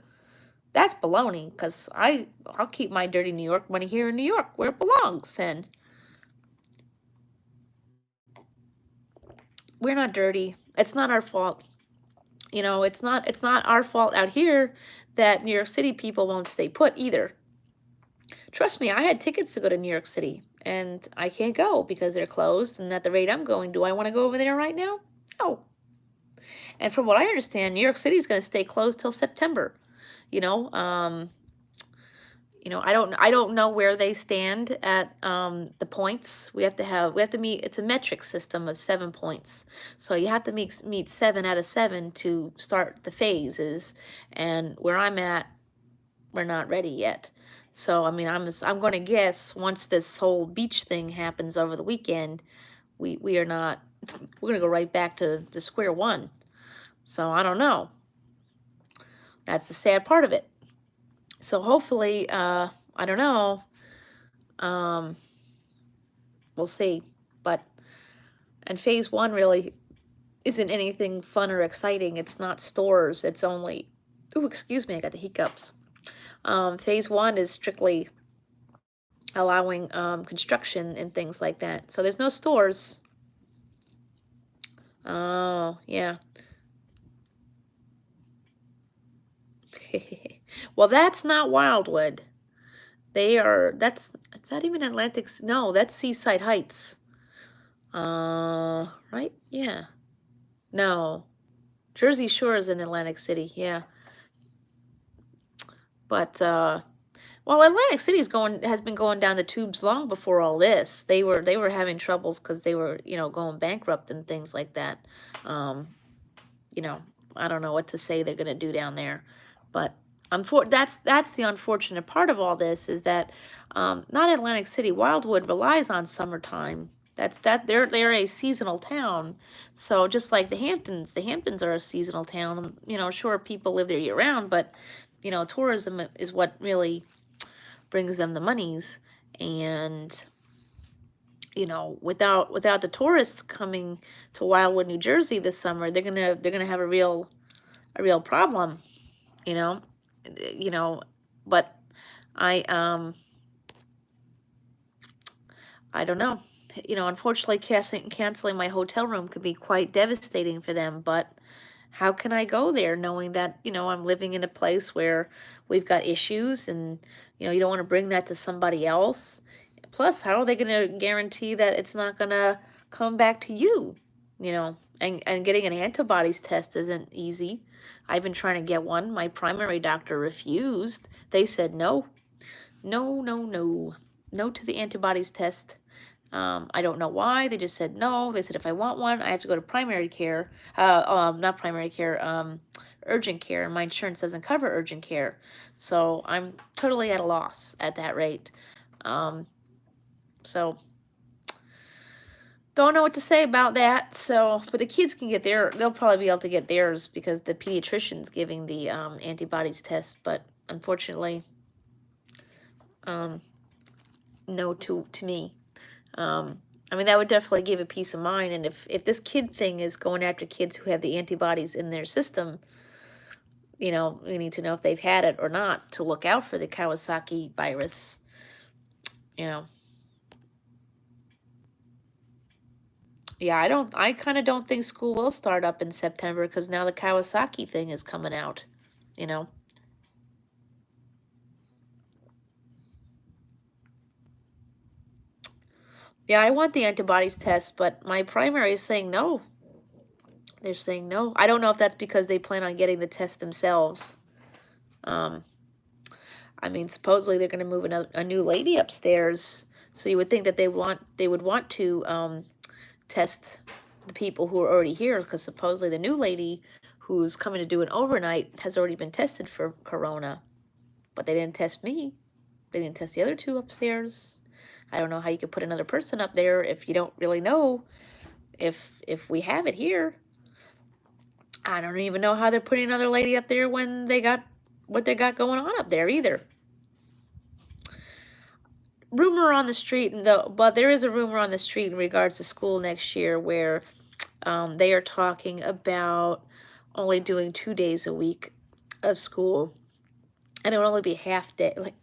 Speaker 1: That's baloney, because I'll keep my dirty New York money here in New York where it belongs then. We're not dirty. It's not our fault. It's not our fault out here that New York City people won't stay put either. Trust me, I had tickets to go to New York City, and I can't go because they're closed, and at the rate I'm going, do I want to go over there right now? No. And from what I understand, New York City is going to stay closed till September. I don't know where they stand at the points. We have to meet. It's a metric system of 7 points, so you have to meet 7 out of 7 to start the phases. And where I'm at, we're not ready yet. So I mean, I'm going to guess once this whole beach thing happens over the weekend, we are not. We're going to go right back to square one. So I don't know. That's the sad part of it. So hopefully, I don't know. We'll see. And phase 1 really isn't anything fun or exciting. It's not stores. It's only, ooh, excuse me, I got the hiccups. Phase 1 is strictly allowing construction and things like that. So there's no stores. Oh, yeah. Well, that's not Wildwood. It's not even Atlantic. No, that's Seaside Heights. Right? Yeah. No. Jersey Shore is in Atlantic City, yeah. But, well, Atlantic City has been going down the tubes long before all this. They were having troubles because they were, going bankrupt and things like that. I don't know what to say they're going to do down there. But That's the unfortunate part of all this is that not Atlantic City. Wildwood relies on summertime. They're a seasonal town. So just like the Hamptons are a seasonal town. You know, sure people live there year round, but you know, tourism is what really brings them the monies. And you know, without the tourists coming to Wildwood, New Jersey this summer, they're gonna have a real problem. You know, you know, but I I don't know. You know, unfortunately, canceling my hotel room could be quite devastating for them. But how can I go there knowing that, you know, I'm living in a place where we've got issues and, you know, you don't want to bring that to somebody else. Plus, how are they going to guarantee that it's not going to come back to you? You know, and getting an antibodies test isn't easy. I've been trying to get one. My primary doctor refused. They said no, no, no, no, no to the antibodies test. I don't know why. They just said no. They said if I want one, I have to go to primary care. Not primary care. Urgent care. My insurance doesn't cover urgent care, so I'm totally at a loss at that rate. So don't know what to say about that. So, but the kids can get their. They'll probably be able to get theirs because the pediatrician's giving the antibodies test. But unfortunately, no to me. I mean, that would definitely give a peace of mind. And if this kid thing is going after kids who have the antibodies in their system, you know, we need to know if they've had it or not to look out for the Kawasaki virus, you know. Yeah, I kind of don't think school will start up in September because now the Kawasaki thing is coming out, you know. Yeah, I want the antibodies test, but my primary is saying no. They're saying no. I don't know if that's because they plan on getting the test themselves. Um, I mean, supposedly they're going to move a new lady upstairs, so you would think that they would want to test the people who are already here, because supposedly the new lady who's coming to do an overnight has already been tested for corona, but they didn't test me. They didn't test the other two upstairs. I don't know how you could put another person up there if you don't really know if we have it here. I don't even know how they're putting another lady up there when they got what they got going on up there either. Rumor on the street, but there is a rumor on the street in regards to school next year where they are talking about only doing 2 days a week of school, and it would only be half day. Like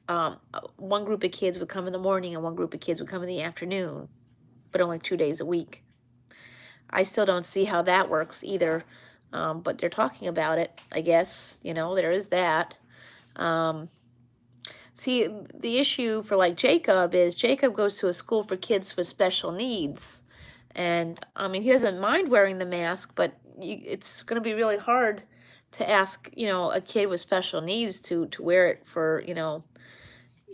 Speaker 1: one group of kids would come in the morning and one group of kids would come in the afternoon, but only 2 days a week. I still don't see how that works either, but they're talking about it. I guess there is that. See, the issue for like Jacob is Jacob goes to a school for kids with special needs. And I mean, he doesn't mind wearing the mask, but it's going to be really hard to ask, a kid with special needs to wear it for,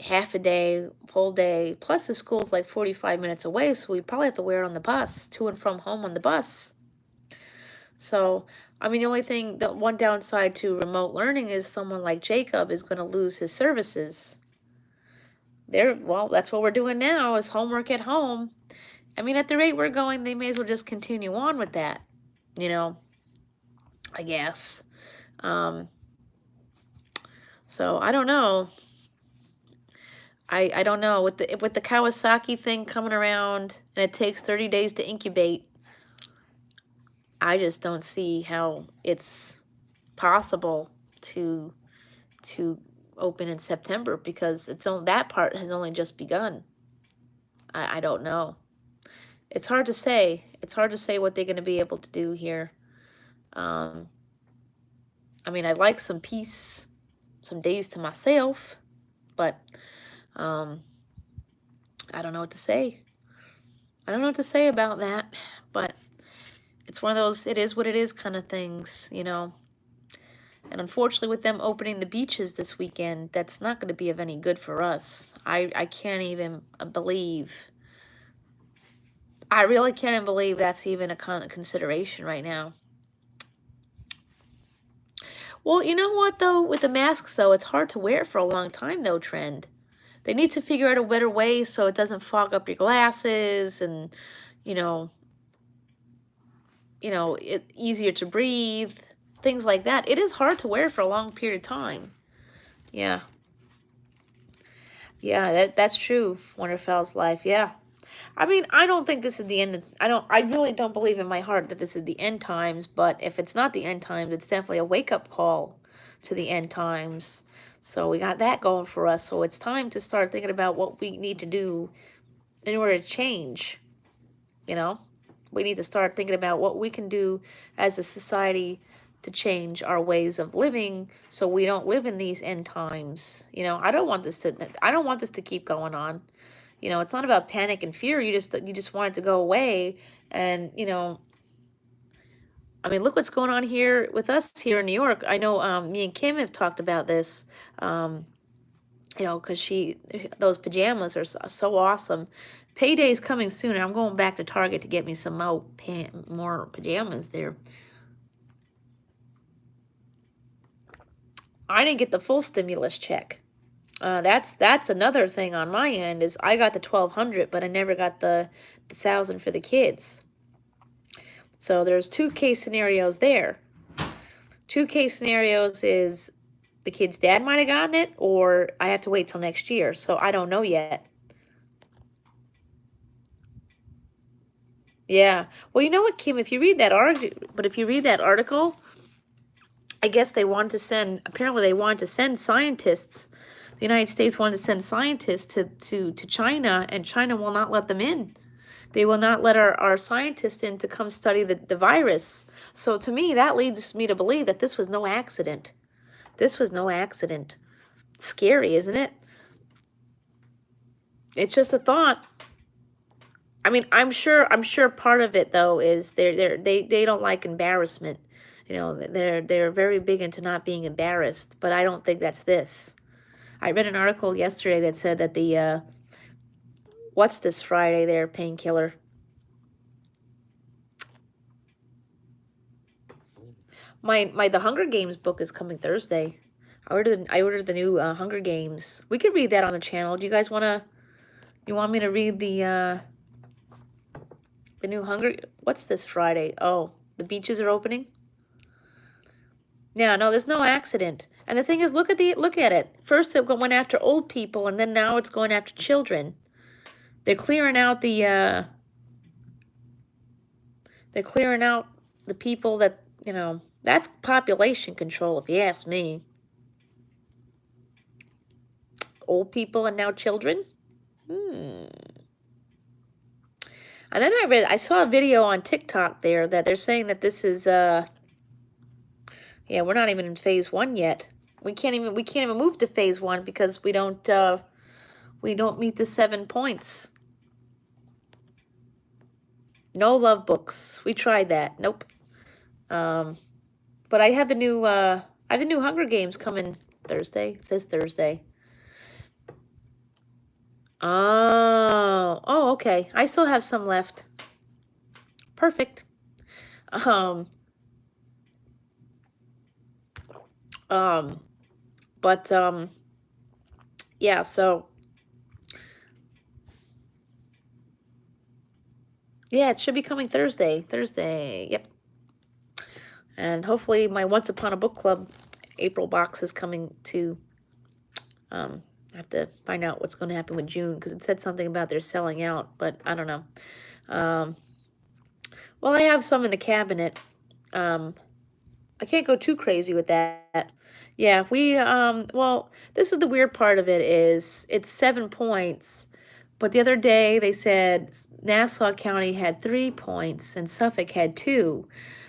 Speaker 1: half a day, full day. Plus, the school's like 45 minutes away, so we probably have to wear it on the bus, to and from home on the bus. So, I mean, the one downside to remote learning is someone like Jacob is going to lose his services. Well, that's what we're doing now is homework at home. I mean, at the rate we're going, they may as well just continue on with that, I guess. So I don't know. I don't know with the Kawasaki thing coming around and it takes 30 days to incubate. I just don't see how it's possible to open in September because that part has only just begun. I don't know. It's hard to say. It's hard to say what they're going to be able to do here. I mean, I'd like some peace, some days to myself, but I don't know what to say. I don't know what to say about that, but it's one of those it is what it is kind of things, And unfortunately, with them opening the beaches this weekend, that's not going to be of any good for us. I can't even believe. I really can't even believe that's even a consideration right now. Well, you know what though? With the masks though, it's hard to wear for a long time though, Trend. They need to figure out a better way so it doesn't fog up your glasses and, you know, it easier to breathe, things like that. It is hard to wear for a long period of time. Yeah. Yeah, that's true, Winterfell's life. Yeah. I mean, I don't think this is the end. I really don't believe in my heart that this is the end times, but if it's not the end times, it's definitely a wake-up call to the end times. So we got that going for us. So it's time to start thinking about what we need to do in order to change, you know? We need to start thinking about what we can do as a society to change our ways of living so we don't live in these end times. I don't want this to keep going on. It's not about panic and fear. You just want it to go away. And, I mean, look what's going on here with us here in New York. I know me and Kim have talked about this, because those pajamas are so awesome. Payday's coming soon, and I'm going back to Target to get me some more pajamas there. I didn't get the full stimulus check. That's another thing on my end is I got the 1,200, but I never got the 1,000 for the kids. So there's two case scenarios there. Two case scenarios is the kid's dad might have gotten it, or I have to wait till next year. So I don't know yet. Yeah. Well, you know what, Kim? If you read that article, I guess apparently they wanted to send scientists. The United States wanted to send scientists to China, and China will not let them in. They will not let our scientists in to come study the virus. So to me, that leads me to believe that this was no accident. This was no accident. Scary, isn't it? It's just a thought. I mean, I'm sure part of it though is they don't like embarrassment. They're very big into not being embarrassed, but I don't think that's this. I read an article yesterday that said that the what's this Friday there, Painkiller? The Hunger Games book is coming Thursday. I ordered the new Hunger Games. We could read that on the channel. Do you guys you want me to read the new what's this Friday? Oh, the beaches are opening? Yeah, no, there's no accident. And the thing is, look at it. First it went after old people, and then now it's going after children. They're clearing out the people that, that's population control, if you ask me. Old people and now children? And then I saw a video on TikTok there that they're saying that this is, yeah, we're not even in phase 1 yet. We can't even move to phase 1 because we don't meet the 7 points. No love books. We tried that. Nope. But I have the new Hunger Games coming Thursday. It says Thursday. Oh, okay. I still have some left. Perfect. But yeah, so yeah, it should be coming Thursday. Yep. And hopefully my Once Upon a Book Club April box is coming too. I have to find out what's going to happen with June because it said something about they're selling out, but I don't know. Well, I have some in the cabinet. I can't go too crazy with that. Yeah, well, this is the weird part of it is it's 7 points, but the other day they said Nassau County had 3 points and Suffolk had 2.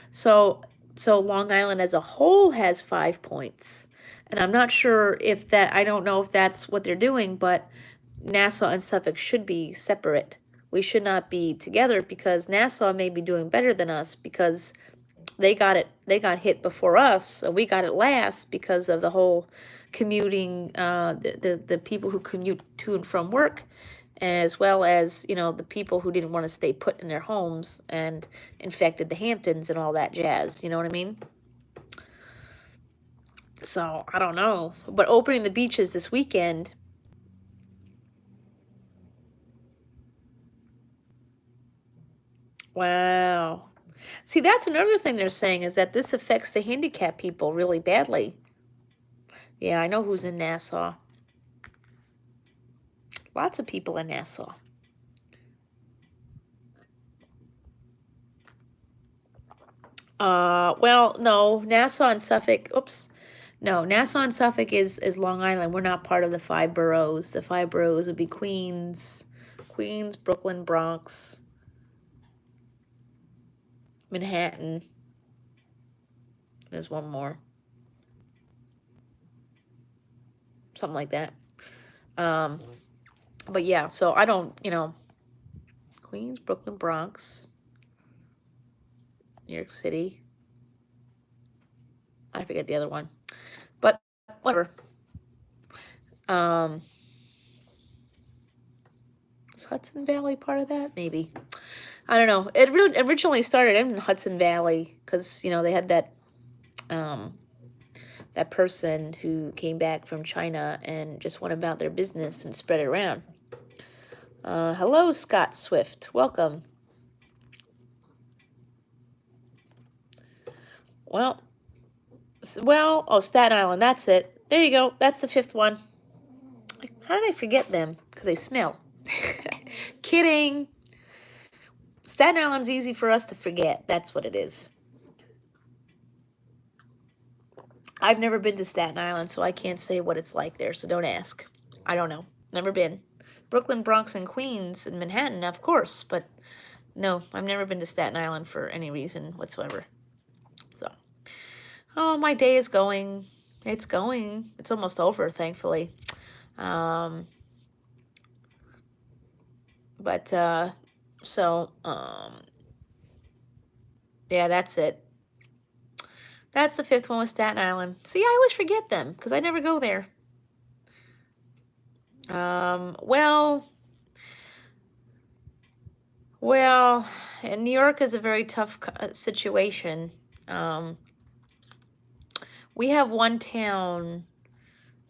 Speaker 1: So Long Island as a whole has 5 points. And I'm not sure I don't know if that's what they're doing, but Nassau and Suffolk should be separate. We should not be together because Nassau may be doing better than us because they got hit before us, and we got it last because of the whole commuting, the people who commute to and from work, as well as, the people who didn't want to stay put in their homes and infected the Hamptons and all that jazz. You know what I mean? So I don't know. But opening the beaches this weekend. Wow. See, that's another thing they're saying is that this affects the handicapped people really badly. Yeah, I know who's in Nassau. Lots of people in Nassau. Well, no, Nassau and Suffolk. Oops. No, Nassau and Suffolk is Long Island. We're not part of the 5 boroughs. The 5 boroughs would be Queens, Brooklyn, Bronx, Manhattan. There's one more. Something like that. But yeah, so I don't, Queens, Brooklyn, Bronx, New York City. I forget the other one. But whatever. Is Hudson Valley part of that? Maybe. I don't know. It originally started in Hudson Valley because, they had that that person who came back from China and just went about their business and spread it around. Hello, Scott Swift. Welcome. Well, Staten Island. That's it. There you go. That's the 5th one. How did I forget them? Because they smell. Kidding. Staten Island's easy for us to forget. That's what it is. I've never been to Staten Island, so I can't say what it's like there, so don't ask. I don't know. Never been. Brooklyn, Bronx, and Queens, and Manhattan, of course, but no, I've never been to Staten Island for any reason whatsoever. So, my day is going. It's going. It's almost over, thankfully. Yeah, that's it. That's the 5th one with Staten Island. See, I always forget them because I never go there. Well, and New York is a very tough situation. We have one town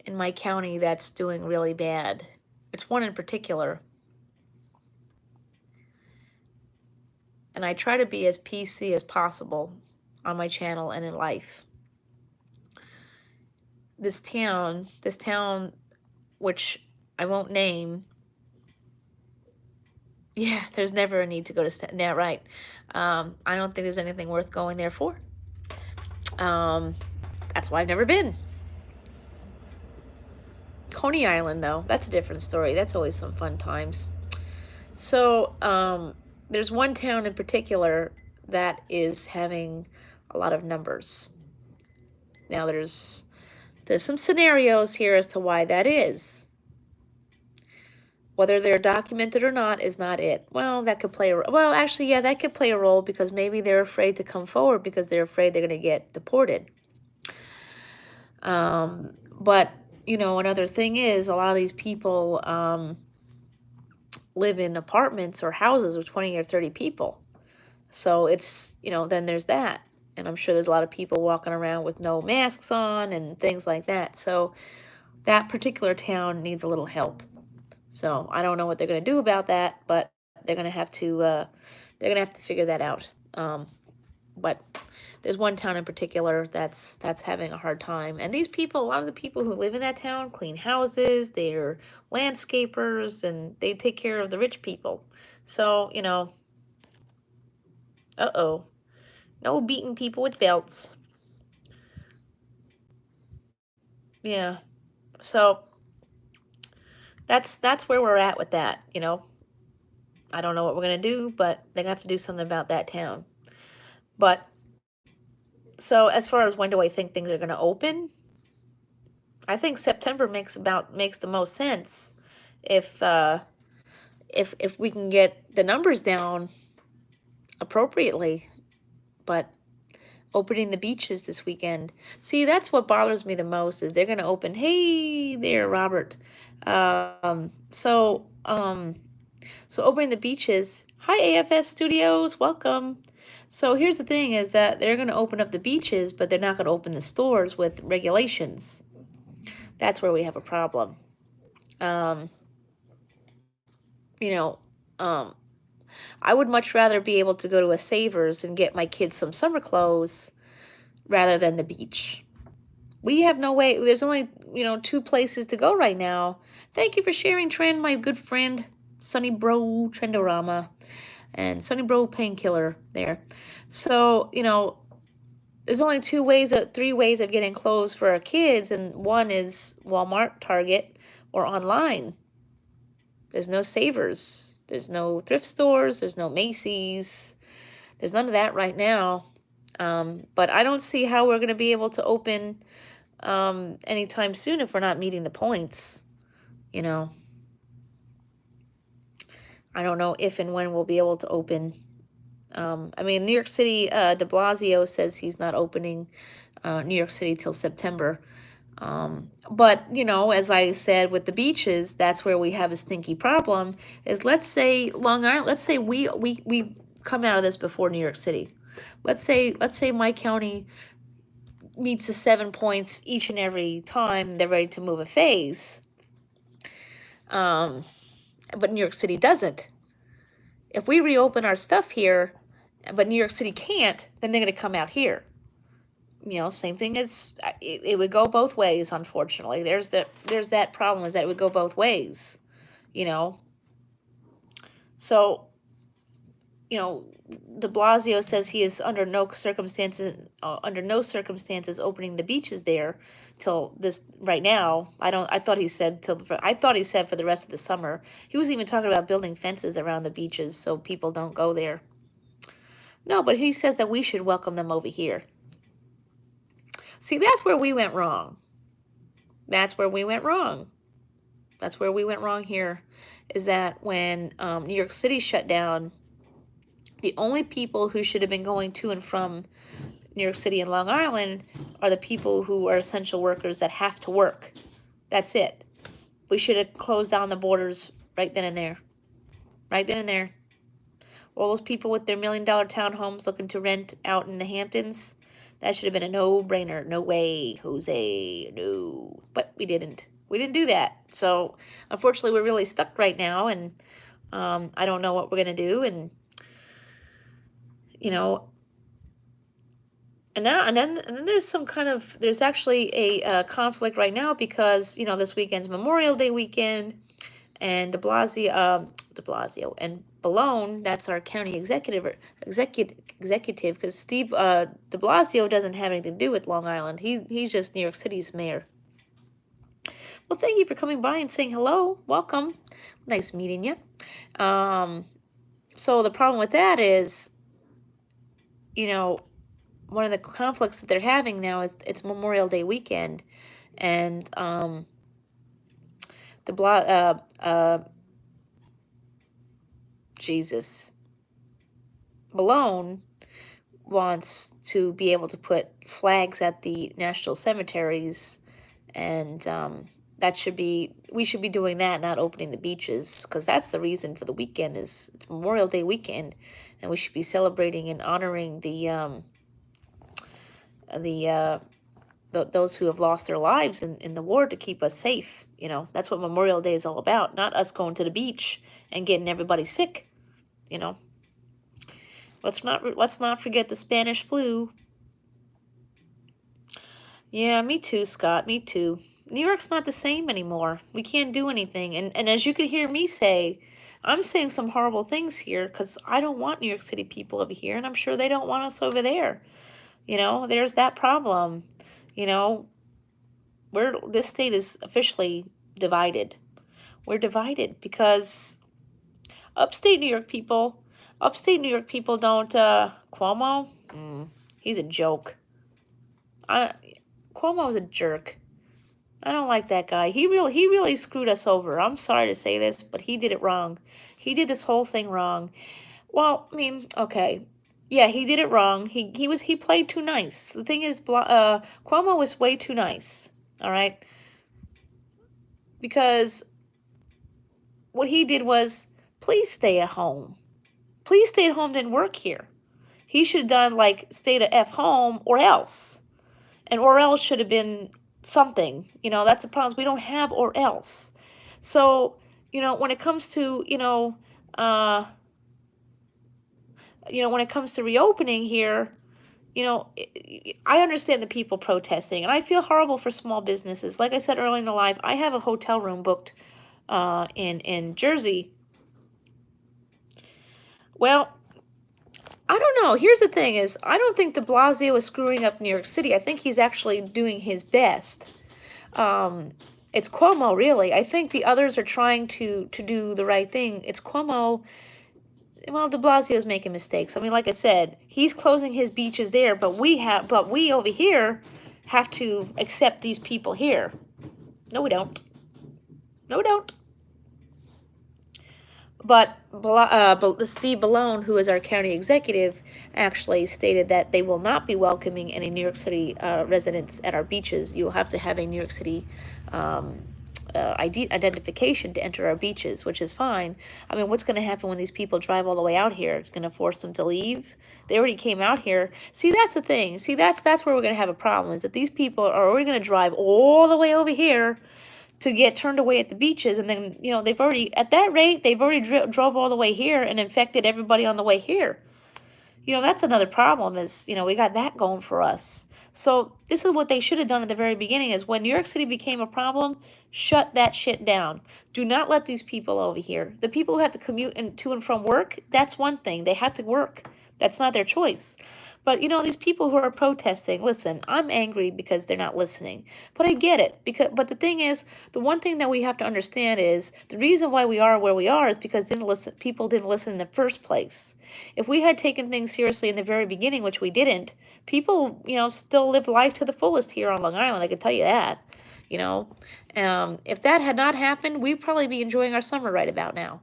Speaker 1: in my county that's doing really bad. It's one in particular. And I try to be as PC as possible on my channel and in life. This town, which I won't name. Yeah, there's never a need to go to yeah, right. I don't think there's anything worth going there for. That's why I've never been. Coney Island, though, that's a different story. That's always some fun times. So, there's one town in particular that is having a lot of numbers. Now, there's some scenarios here as to why that is. Whether they're documented or not is not it. Well, that could play a role. Well, actually, yeah, that could play a role because maybe they're afraid to come forward because they're afraid they're going to get deported. But, another thing is a lot of these people live in apartments or houses with 20 or 30 people. So it's, then there's that. And I'm sure there's a lot of people walking around with no masks on and things like that. So that particular town needs a little help. So I don't know what they're going to do about that, but they're going to have to figure that out. But there's one town in particular that's having a hard time. And these people, a lot of the people who live in that town clean houses, they're landscapers, and they take care of the rich people. So, uh-oh. No beating people with belts. Yeah. So that's where we're at with that, I don't know what we're going to do, but they're going to have to do something about that town. But so as far as when do I think things are going to open? I think September makes the most sense if we can get the numbers down appropriately. But opening the beaches this weekend. See, that's what bothers me the most is they're going to open. Hey there, Robert. So opening the beaches. Hi, AFS Studios. Welcome. So here's the thing is that they're going to open up the beaches, but they're not going to open the stores with regulations. That's where we have a problem. Um, you know, um, I would much rather be able to go to a Savers and get my kids some summer clothes rather than the beach. We have no way. There's only, 2 places to go right now. Thank you for sharing, Trend, my good friend, Sunny Bro Trendorama, and Sunny Bro Painkiller there. So, there's only 3 ways of getting clothes for our kids, and one is Walmart, Target, or online. There's no Savers. There's no thrift stores. There's no Macy's. There's none of that right now. But I don't see how we're going to be able to open anytime soon if we're not meeting the points. I don't know if and when we'll be able to open. New York City, de Blasio says he's not opening New York City till September. But, as I said with the beaches, that's where we have a stinky problem is let's say Long Island, let's say we come out of this before New York City. Let's say my county meets the 7 points each and every time they're ready to move a phase. But New York City doesn't. If we reopen our stuff here, but New York City can't, then they're going to come out here. Same thing as it would go both ways. Unfortunately, there's that problem is that it would go both ways. So, de Blasio says he is under no circumstances opening the beaches there till this right now. I thought he said for the rest of the summer. He was even talking about building fences around the beaches so people don't go there. No, but he says that we should welcome them over here. See, that's where we went wrong. That's where we went wrong. That's where we went wrong here, is that when New York City shut down, the only people who should have been going to and from New York City and Long Island are the people who are essential workers that have to work. That's it. We should have closed down the borders right then and there. Right then and there. All those people with their $1 million townhomes looking to rent out in the Hamptons, that should have been a no-brainer. No way, Jose, no. But we didn't. We didn't do that. So, unfortunately, we're really stuck right now, and I don't know what we're going to do, and and then there's actually a conflict right now because this weekend's Memorial Day weekend, and de Blasio and Bellone, that's our county executive, because Steve de Blasio doesn't have anything to do with Long Island. He's just New York City's mayor. Well, thank you for coming by and saying hello. Welcome. Nice meeting you. So the problem with that is, one of the conflicts that they're having now is it's Memorial Day weekend, and Bellone wants to be able to put flags at the national cemeteries, and we should be doing that, not opening the beaches, because that's the reason for the weekend. It's Memorial Day weekend, and we should be celebrating and honoring those who have lost their lives in the war to keep us safe. That's what Memorial Day is all about, not us going to the beach and getting everybody sick. Let's not forget the Spanish flu. Yeah, me too, Scott. Me too. New York's not the same anymore. We can't do anything. And as you could hear me say, I'm saying some horrible things here because I don't want New York City people over here, and I'm sure they don't want us over there. There's that problem. This state is officially divided. We're divided because upstate New York people don't, Cuomo, he's a joke. Cuomo's a jerk. I don't like that guy. He really screwed us over. I'm sorry to say this, but he did it wrong. He did this whole thing wrong. Well, okay. Yeah, he did it wrong. He played too nice. The thing is, Cuomo was way too nice. All right? Because what he did was, please stay at home. Please stay at home, didn't work here. He should have done like stay the F home or else. And or else should have been something. You know, that's the problem. We don't have or else. So, you know, when it comes to, when it comes to reopening here, I understand the people protesting, and I feel horrible for small businesses. Like I said earlier in the live, I have a hotel room booked in Jersey. Well, I don't know. Here's the thing is, I don't think de Blasio is screwing up New York City. I think he's actually doing his best. It's Cuomo, really. I think the others are trying to do the right thing. It's Cuomo. Well, de Blasio's making mistakes. I mean, like I said, he's closing his beaches there, but we over here have to accept these people here. No, we don't. No, we don't. But Steve Bellone, who is our county executive, actually stated that they will not be welcoming any New York City residents at our beaches. You'll have to have a New York City identification to enter our beaches, which is fine. I mean, what's going to happen when these people drive all the way out here? It's going to force them to leave. They already came out here. See, that's the thing. See, that's where we're going to have a problem, is that these people are already going to drive all the way over here to get turned away at the beaches, and then, they've already, at that rate, they've already drove all the way here and infected everybody on the way here. That's another problem is, we got that going for us. So this is what they should have done at the very beginning, is when New York City became a problem, shut that shit down. Do not let these people over here. The people who have to commute to and from work, that's one thing. They have to work. That's not their choice. But, these people who are protesting, listen, I'm angry because they're not listening. But I get it. But the thing is, the one thing that we have to understand is the reason why we are where we are is because people didn't listen in the first place. If we had taken things seriously in the very beginning, which we didn't, people, still live life to the fullest here on Long Island. I can tell you that. If that had not happened, we'd probably be enjoying our summer right about now.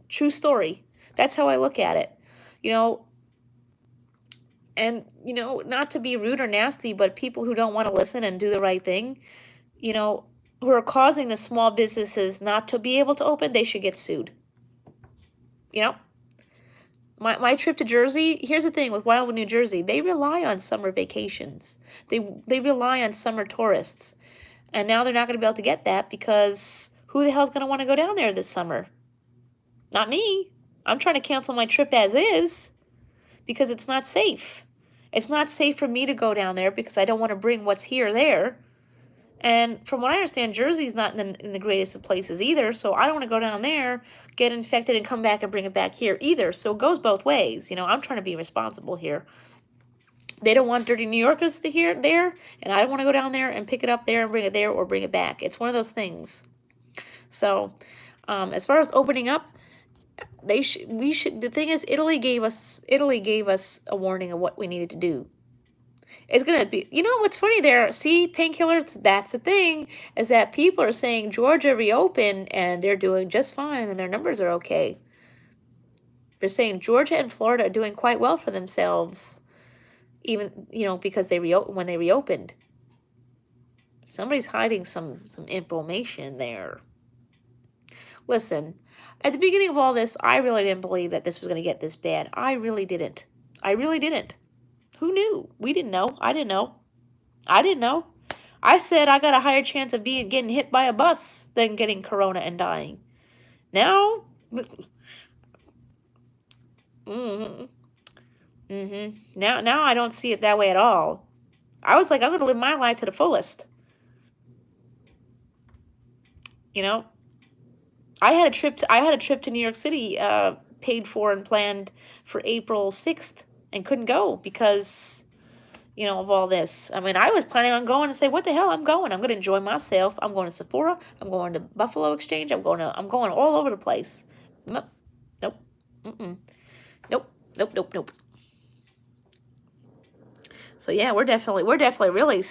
Speaker 1: True story. That's how I look at it. And, not to be rude or nasty, but people who don't want to listen and do the right thing, who are causing the small businesses not to be able to open, they should get sued. My trip to Jersey, here's the thing with Wildwood, New Jersey, they rely on summer vacations. They rely on summer tourists. And now they're not going to be able to get that because who the hell's going to want to go down there this summer? Not me. I'm trying to cancel my trip as is because it's not safe. It's not safe for me to go down there because I don't want to bring what's here there. And from what I understand, Jersey's not in the greatest of places either, so I don't want to go down there, get infected, and come back and bring it back here either. So it goes both ways. I'm trying to be responsible here. They don't want dirty New Yorkers there, and I don't want to go down there and pick it up there and bring it there or bring it back. It's one of those things. So as far as opening up, the thing is, Italy gave us a warning of what we needed to do. It's going to be, what's funny there, see, painkillers, that's the thing, is that people are saying Georgia reopened and they're doing just fine and their numbers are okay. They're saying Georgia and Florida are doing quite well for themselves, even, because when they reopened. Somebody's hiding some information there. Listen, at the beginning of all this, I really didn't believe that this was going to get this bad. I really didn't. Who knew? We didn't know. I didn't know. I said I got a higher chance of getting hit by a bus than getting corona and dying. Now, Now I don't see it that way at all. I was like, I'm going to live my life to the fullest. I had a trip to New York City paid for and planned for April 6th and couldn't go because, of all this. I mean, I was planning on going and say, what the hell, I'm going to enjoy myself. I'm going to Sephora. I'm going to Buffalo Exchange. I'm going all over the place. Nope. Nope. So yeah, we're definitely really,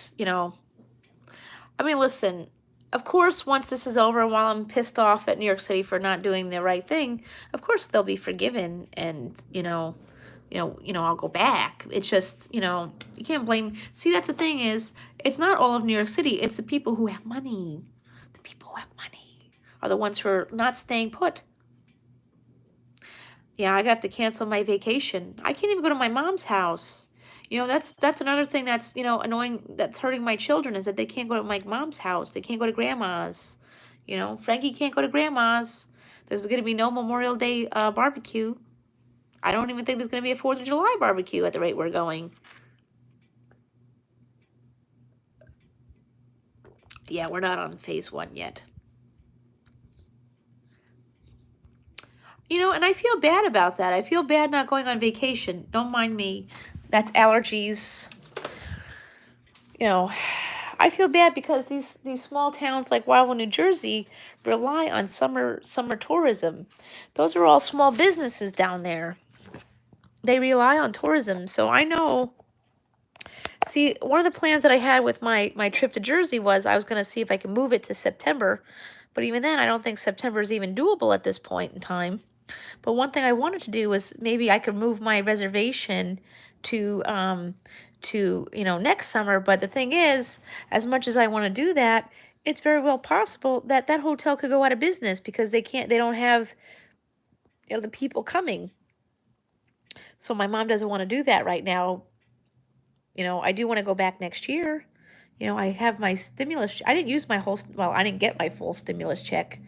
Speaker 1: I mean, listen, of course, once this is over, while I'm pissed off at New York City for not doing the right thing, of course they'll be forgiven and, I'll go back. It's just, you can't blame. See, that's the thing is, it's not all of New York City. It's the people who have money. The people who have money are the ones who are not staying put. Yeah, I'd have to cancel my vacation. I can't even go to my mom's house. That's another thing that's, annoying, that's hurting my children, is that they can't go to my mom's house. They can't go to grandma's. Frankie can't go to grandma's. There's going to be no Memorial Day barbecue. I don't even think there's going to be a 4th of July barbecue at the rate we're going. Yeah, we're not on phase 1 yet. And I feel bad about that. I feel bad not going on vacation. Don't mind me. That's allergies. I feel bad because these small towns like Wildwood, New Jersey, rely on summer tourism. Those are all small businesses down there. They rely on tourism. So I know. See, one of the plans that I had with my trip to Jersey was I was going to see if I could move it to September. But even then, I don't think September is even doable at this point in time. But one thing I wanted to do was maybe I could move my reservation to next summer. But the thing is, as much as I want to do that, it's very well possible that that hotel could go out of business because they don't have the people coming. So my mom doesn't want to do that right now. I do want to go back next year. I have my stimulus. I didn't use my whole. Well, I didn't get my full stimulus check.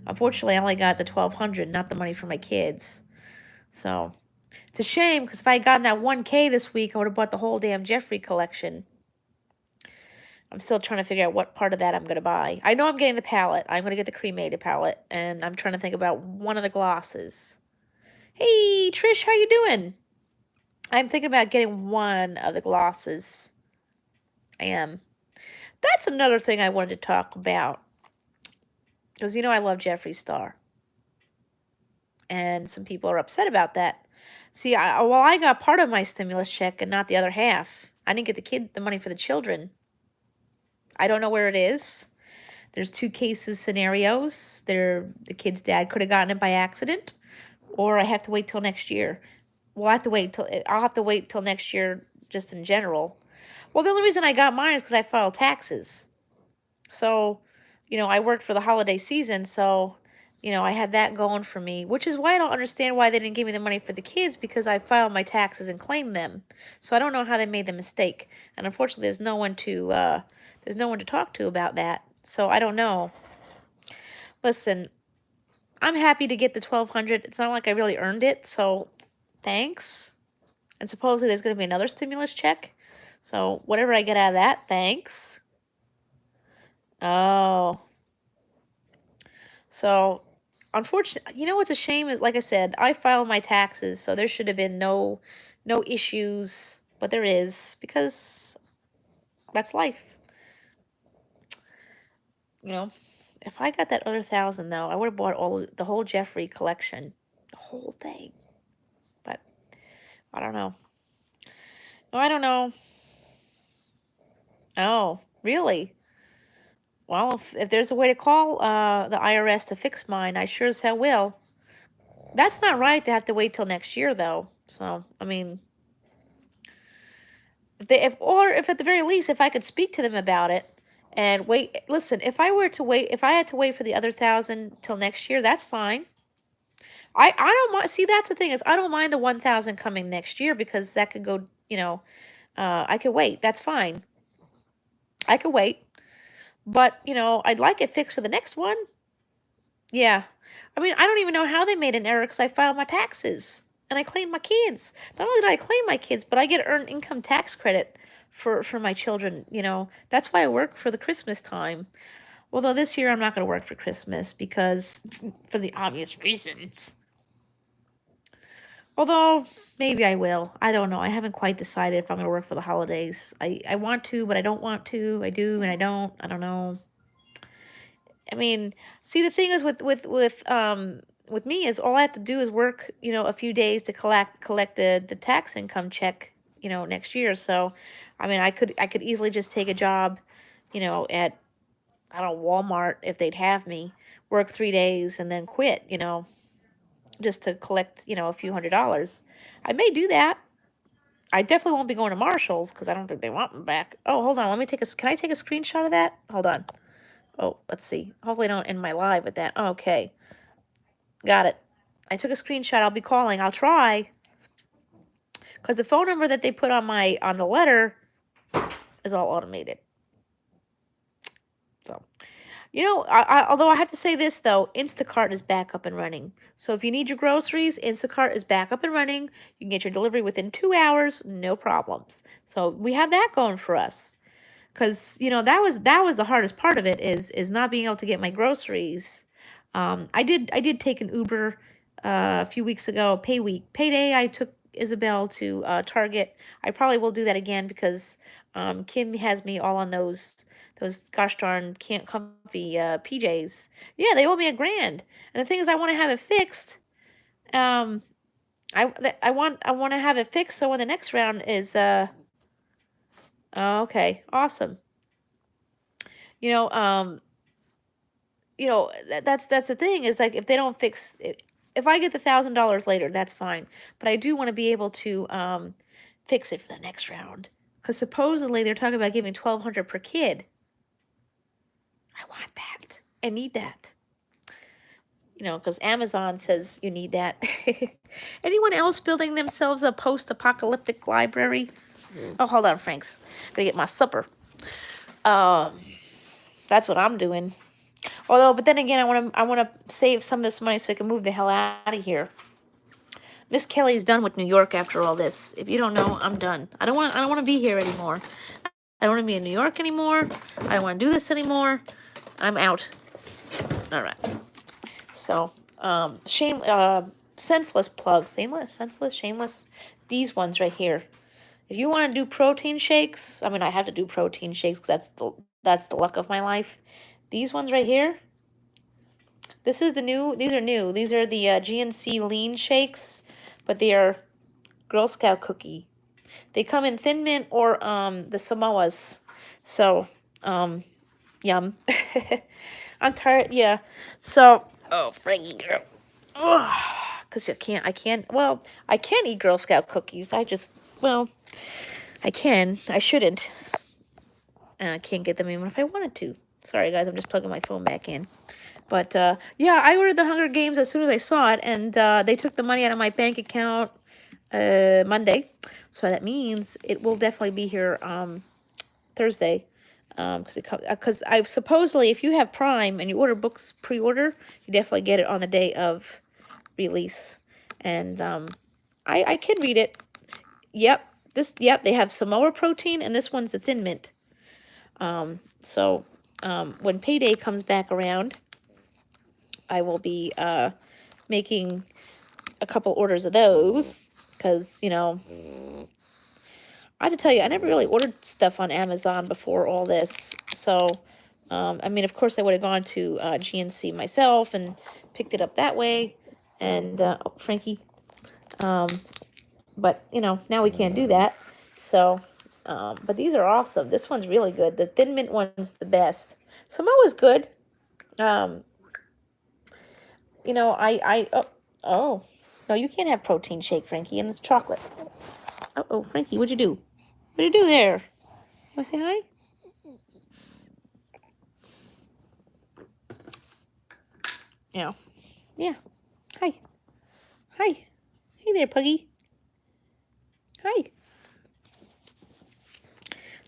Speaker 1: Unfortunately, I only got the $1,200, not the money for my kids. So it's a shame because if I had gotten that $1K this week, I would have bought the whole damn Jeffree collection. I'm still trying to figure out what part of that I'm going to buy. I know I'm getting the palette. I'm going to get the cremated palette, and I'm trying to think about one of the glosses. Hey, Trish, how you doing? I'm thinking about getting one of the glosses. I am. That's another thing I wanted to talk about. Because I love Jeffree Star. And some people are upset about that. See, I got part of my stimulus check and not the other half. I didn't get the money for the children. I don't know where it is. There's 2 cases scenarios. The kid's dad could have gotten it by accident, or I have to wait till next year. I'll have to wait till next year just in general. Well, the only reason I got mine is because I filed taxes. So, I worked for the holiday season, so, I had that going for me, which is why I don't understand why they didn't give me the money for the kids, because I filed my taxes and claimed them. So I don't know how they made the mistake. And unfortunately, there's no one to talk to about that. So I don't know. Listen, I'm happy to get the $1,200. It's not like I really earned it, so thanks. And supposedly there's going to be another stimulus check. So whatever I get out of that, thanks. Oh. So, unfortunately, what's a shame is, like I said, I filed my taxes, so there should have been no issues, but there is, because that's life. If I got that other 1,000 though, I would have bought the whole Jeffree collection, the whole thing. But I don't know. No, I don't know. Oh, really? Well, if there's a way to call the IRS to fix mine, I sure as hell will. That's not right to have to wait till next year, though. So, I mean, if at the very least, if I could speak to them about it and wait. Listen, if I had to wait for the other 1,000 till next year, that's fine. I don't mind. See, that's the thing, is I don't mind the 1,000 coming next year, because that could go. I could wait. That's fine. I could wait. But, I'd like it fixed for the next one. Yeah. I mean, I don't even know how they made an error, because I filed my taxes and I claimed my kids. Not only did I claim my kids, but I get earned income tax credit for my children. That's why I work for the Christmas time. Although this year I'm not going to work for Christmas, because for the obvious reasons. Although maybe I will. I don't know. I haven't quite decided if I'm going to work for the holidays. I want to, but I don't want to. I do and I don't. I don't know. I mean, see, the thing is with me is all I have to do is work, a few days to collect the tax income check, next year. So, I mean, I could easily just take a job, at, I don't know, Walmart, if they'd have me, work 3 days and then quit, just to collect, a few $100s. I may do that. I definitely won't be going to Marshall's, because I don't think they want me back. Oh, hold on. Can I take a screenshot of that? Hold on. Oh, let's see. Hopefully I don't end my live with that. Okay. Got it. I took a screenshot. I'll be calling. I'll try. Because the phone number that they put on the letter is all automated. So, although I have to say this, though, Instacart is back up and running. So if you need your groceries, Instacart is back up and running. You can get your delivery within 2 hours, no problems. So we have that going for us. Because, that was the hardest part of it is not being able to get my groceries. I did take an Uber a few weeks ago, payday. I took Isabel to Target. I probably will do that again because Kim has me all on those gosh darn can't comfy PJs. Yeah, they owe me $1,000. And the thing is, I want to have it fixed. I want to have it fixed so when the next round is okay, awesome. That's the thing is like if they don't fix it, if I get the $1,000 later, that's fine. But I do want to be able to fix it for the next round because supposedly they're talking about giving $1,200 per kid. I want that. I need that. Because Amazon says you need that. Anyone else building themselves a post-apocalyptic library? Oh, hold on, Franks. Gotta get my supper. That's what I'm doing. But then again, I want to save some of this money so I can move the hell out of here. Miss Kelly's done with New York after all this. If you don't know, I'm done. I don't want to be here anymore. I don't want to be in New York anymore. I don't want to do this anymore. I'm out. All right. So, senseless plugs. Shameless. These ones right here. If you want to do protein shakes, I have to do protein shakes because that's the luck of my life. These ones right here. These are new. These are the GNC lean shakes, but they are Girl Scout cookie. They come in Thin Mint or the Samoas. So, yum. I'm tired. Yeah. So, Frankie girl. Because I can't eat Girl Scout cookies. I can. I shouldn't. And I can't get them even if I wanted to. Sorry, guys. I'm just plugging my phone back in. But, yeah, I ordered the Hunger Games as soon as I saw it. And they took the money out of my bank account Monday. So that means it will definitely be here Thursday. Because I've supposedly, if you have Prime and you order books pre-order, you definitely get it on the day of release. And I can read it. Yep, they have Samoa protein, and this one's a Thin Mint. So when payday comes back around, I will be making a couple orders of those because I have to tell you, I never really ordered stuff on Amazon before all this. So, of course, I would have gone to GNC myself and picked it up that way. And, Frankie. But, now we can't do that. So, but these are awesome. This one's really good. The Thin Mint one's the best. Samoa's good. No, you can't have protein shake, Frankie, and it's chocolate. Uh-oh, Frankie, what'd you do? What'd you do there? Want to say hi? Yeah. Yeah. Hi. Hi. Hey there, Puggy. Hi.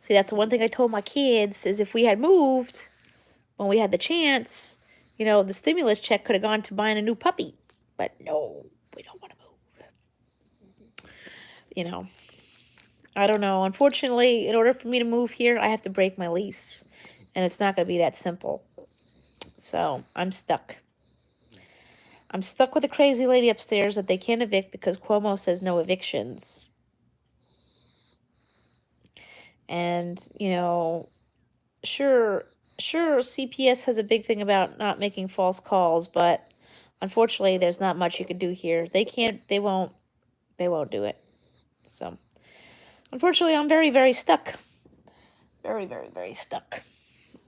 Speaker 1: See, that's the one thing I told my kids is if we had moved when we had the chance, the stimulus check could have gone to buying a new puppy. But no, we don't want to move. I don't know. Unfortunately, in order for me to move here, I have to break my lease. And it's not going to be that simple. So, I'm stuck. I'm stuck with a crazy lady upstairs that they can't evict because Cuomo says no evictions. And, sure, CPS has a big thing about not making false calls, but unfortunately, there's not much you can do here. They won't do it. So, unfortunately, I'm very, very stuck. Very, very, very stuck.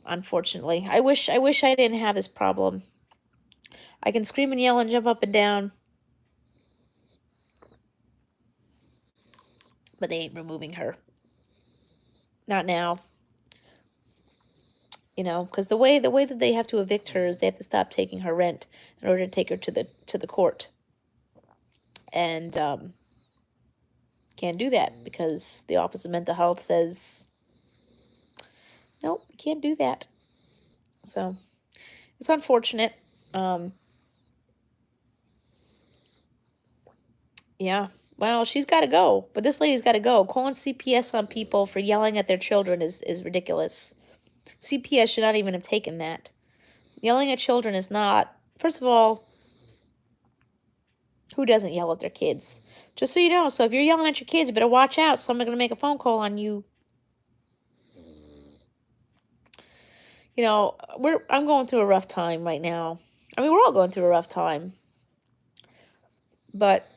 Speaker 1: Unfortunately. I wish I didn't have this problem. I can scream and yell and jump up and down. But they ain't removing her. Not now. Because the way that they have to evict her is they have to stop taking her rent in order to take her to the court. And can't do that because the Office of Mental Health says, nope, you can't do that. So it's unfortunate. Um, yeah. Well, she's got to go. But this lady's got to go. Calling CPS on people for yelling at their children is ridiculous. CPS should not even have taken that. Yelling at children is not, first of all, who doesn't yell at their kids? Just so you know, so if you're yelling at your kids, you better watch out. Someone's going to make a phone call on you. You know, I'm going through a rough time right now. I mean, we're all going through a rough time. But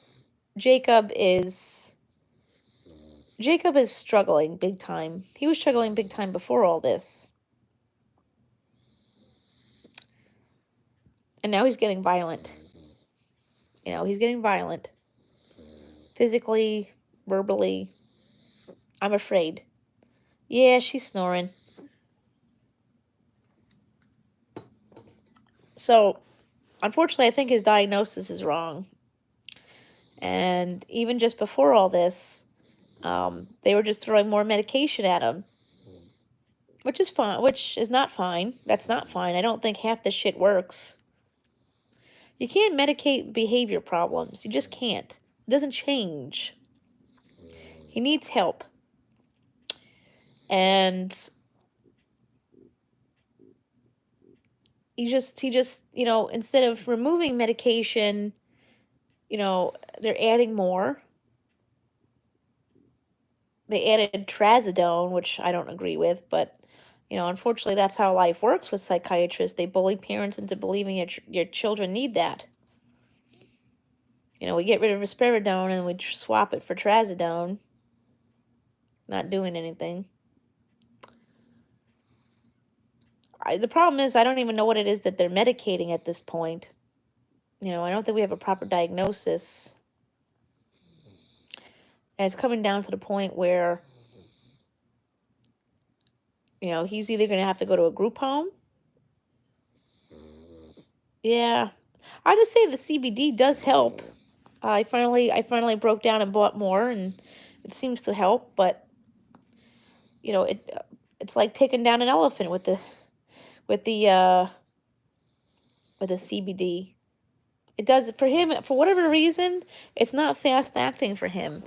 Speaker 1: Jacob is struggling big time. He was struggling big time before all this. And now he's getting violent. You know, he's getting violent. Physically, verbally. I'm afraid. Yeah, she's snoring. So, unfortunately, I think his diagnosis is wrong. And even just before all this, they were just throwing more medication at him, which is fine, which is not fine. That's not fine. I don't think half the shit works. You can't medicate behavior problems. You just can't. It doesn't change. He needs help. And he just, you know, instead of removing medication, you know, they're adding more. They added trazodone, which I don't agree with, but you know, unfortunately, that's how life works with psychiatrists. They bully parents into believing your children need that. You know, we get rid of risperidone and we swap it for trazodone. Not doing anything. The problem is I don't even know what it is that they're medicating at this point. You know, I don't think we have a proper diagnosis. And it's coming down to the point where, you know, he's either going to have to go to a group home. Yeah. I just say the CBD does help. I finally broke down and bought more, and it seems to help. But you know, it's like taking down an elephant with the with the CBD. It does for him for whatever reason. It's not fast acting for him,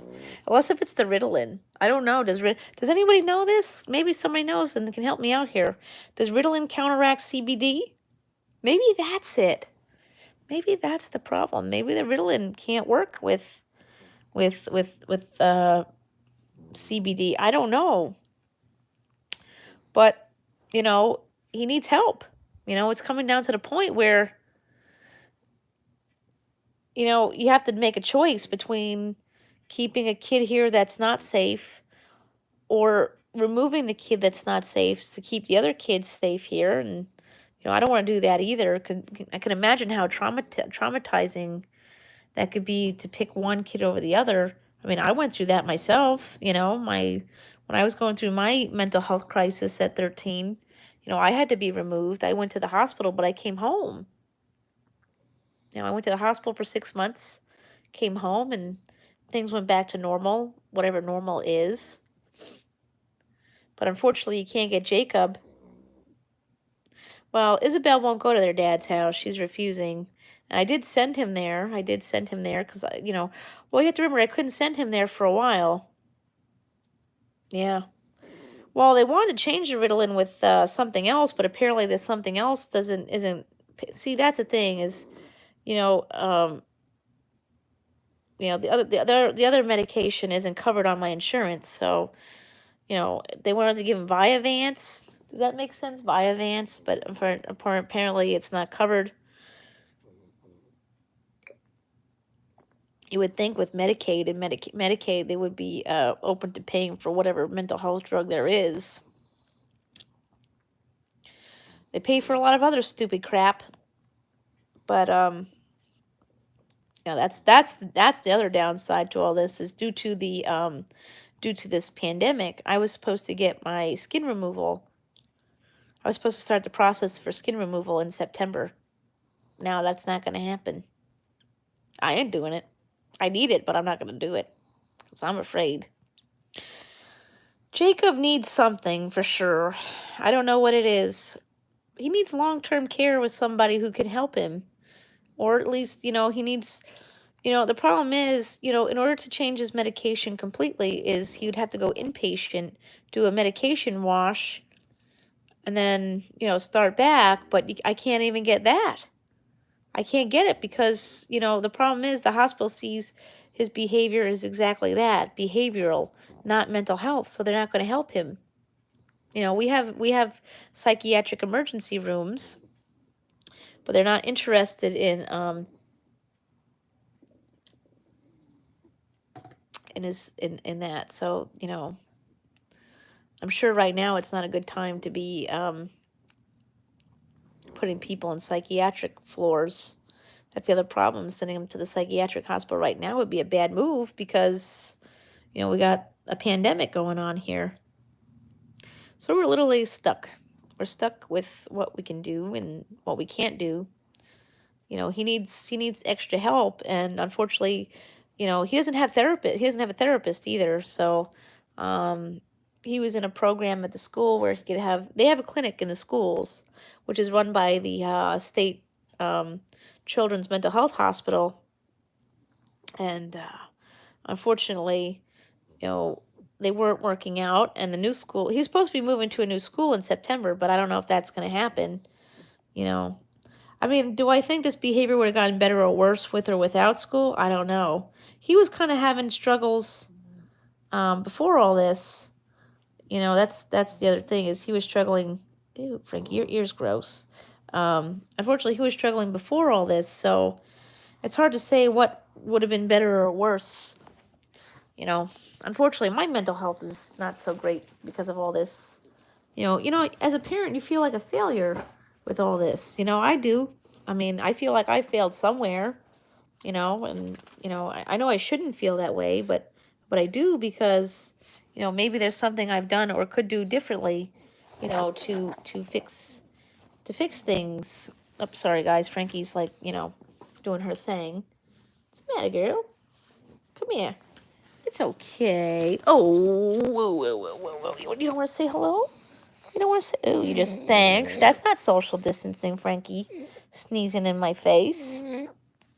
Speaker 1: unless if it's the Ritalin. I don't know. Does anybody know this? Maybe somebody knows and can help me out here. Does Ritalin counteract CBD? Maybe that's it. Maybe that's the problem. Maybe the Ritalin can't work with CBD. I don't know. But, you know, he needs help. You know, it's coming down to the point where, you know, you have to make a choice between keeping a kid here that's not safe or removing the kid that's not safe to keep the other kids safe here. And, you know, I don't want to do that either. I can imagine how traumatizing that could be to pick one kid over the other. I mean, I went through that myself, you know, when I was going through my mental health crisis at 13, you know, I had to be removed. I went to the hospital, but I came home. You know, I went to the hospital for 6 months, came home, and things went back to normal, whatever normal is. But unfortunately, you can't get Jacob. Well, Isabel won't go to their dad's house. She's refusing. And I did send him there. Because, you know, well, you have to remember, I couldn't send him there for a while. Yeah. Well, they wanted to change the Ritalin with something else, but apparently this something else isn't. See, that's the thing is, you know, the other medication isn't covered on my insurance, so you know they wanted to give him Vyvanse. Does that make sense? Vyvanse, but apparently it's not covered. You would think with Medicaid and Medicaid they would be open to paying for whatever mental health drug there is. They pay for a lot of other stupid crap, but you know that's the other downside to all this is due to this pandemic. I was supposed to get my skin removal. I was supposed to start the process for skin removal in September. Now that's not going to happen. I ain't doing it. I need it, but I'm not going to do it because I'm afraid. Jacob needs something for sure. I don't know what it is. He needs long-term care with somebody who can help him. Or at least, he needs, the problem is, in order to change his medication completely is he would have to go inpatient, do a medication wash, and then, start back, but I can't even get that. I can't get it because, the problem is the hospital sees his behavior is exactly that, behavioral, not mental health, so they're not going to help him. We have psychiatric emergency rooms, but they're not interested in in that. So, I'm sure right now it's not a good time to be putting people in psychiatric floors. That's the other problem. Sending them to the psychiatric hospital right now would be a bad move because, we got a pandemic going on here. So we're literally stuck. We're stuck with what we can do and what we can't do. He needs extra help, and unfortunately, he doesn't have therapist. He doesn't have a therapist either. So, he was in a program at the school where he could have. They have a clinic in the schools, which is run by the state children's mental health hospital, and unfortunately, they weren't working out. And the new school, he's supposed to be moving to a new school in September, but I don't know if that's going to happen. I mean, do I think this behavior would have gotten better or worse with or without school? I don't know. He was kind of having struggles before all this. That's the other thing is he was struggling. Ew, Frank, your ear's gross. Unfortunately, he was struggling before all this, so it's hard to say what would have been better or worse. Unfortunately, my mental health is not so great because of all this. As a parent, you feel like a failure with all this. I do. I mean, I feel like I failed somewhere, and, I know I shouldn't feel that way, but I do because, maybe there's something I've done or could do differently, to fix things. Oh, sorry, guys. Frankie's like, doing her thing. What's the matter, girl? Come here. It's okay. Oh, whoa, whoa, whoa, whoa, whoa. You don't want to say hello? You don't want to say, oh, you just thanks. That's not social distancing, Frankie. Sneezing in my face.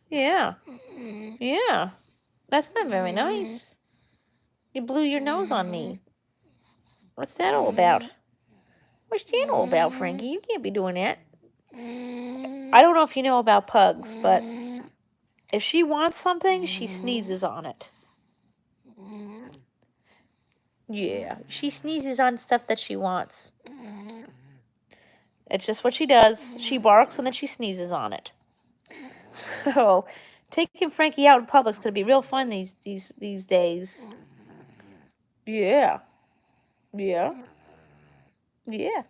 Speaker 1: Yeah. Yeah. That's not very nice. You blew your nose on me. What's that all about? What's that all about, Frankie? You can't be doing that. I don't know if you know about pugs, but if she wants something, she sneezes on it. Yeah, she sneezes on stuff that she wants. It's just what she does. She barks and then she sneezes on it. So, taking Frankie out in public's gonna be real fun these days. Yeah. Yeah. Yeah.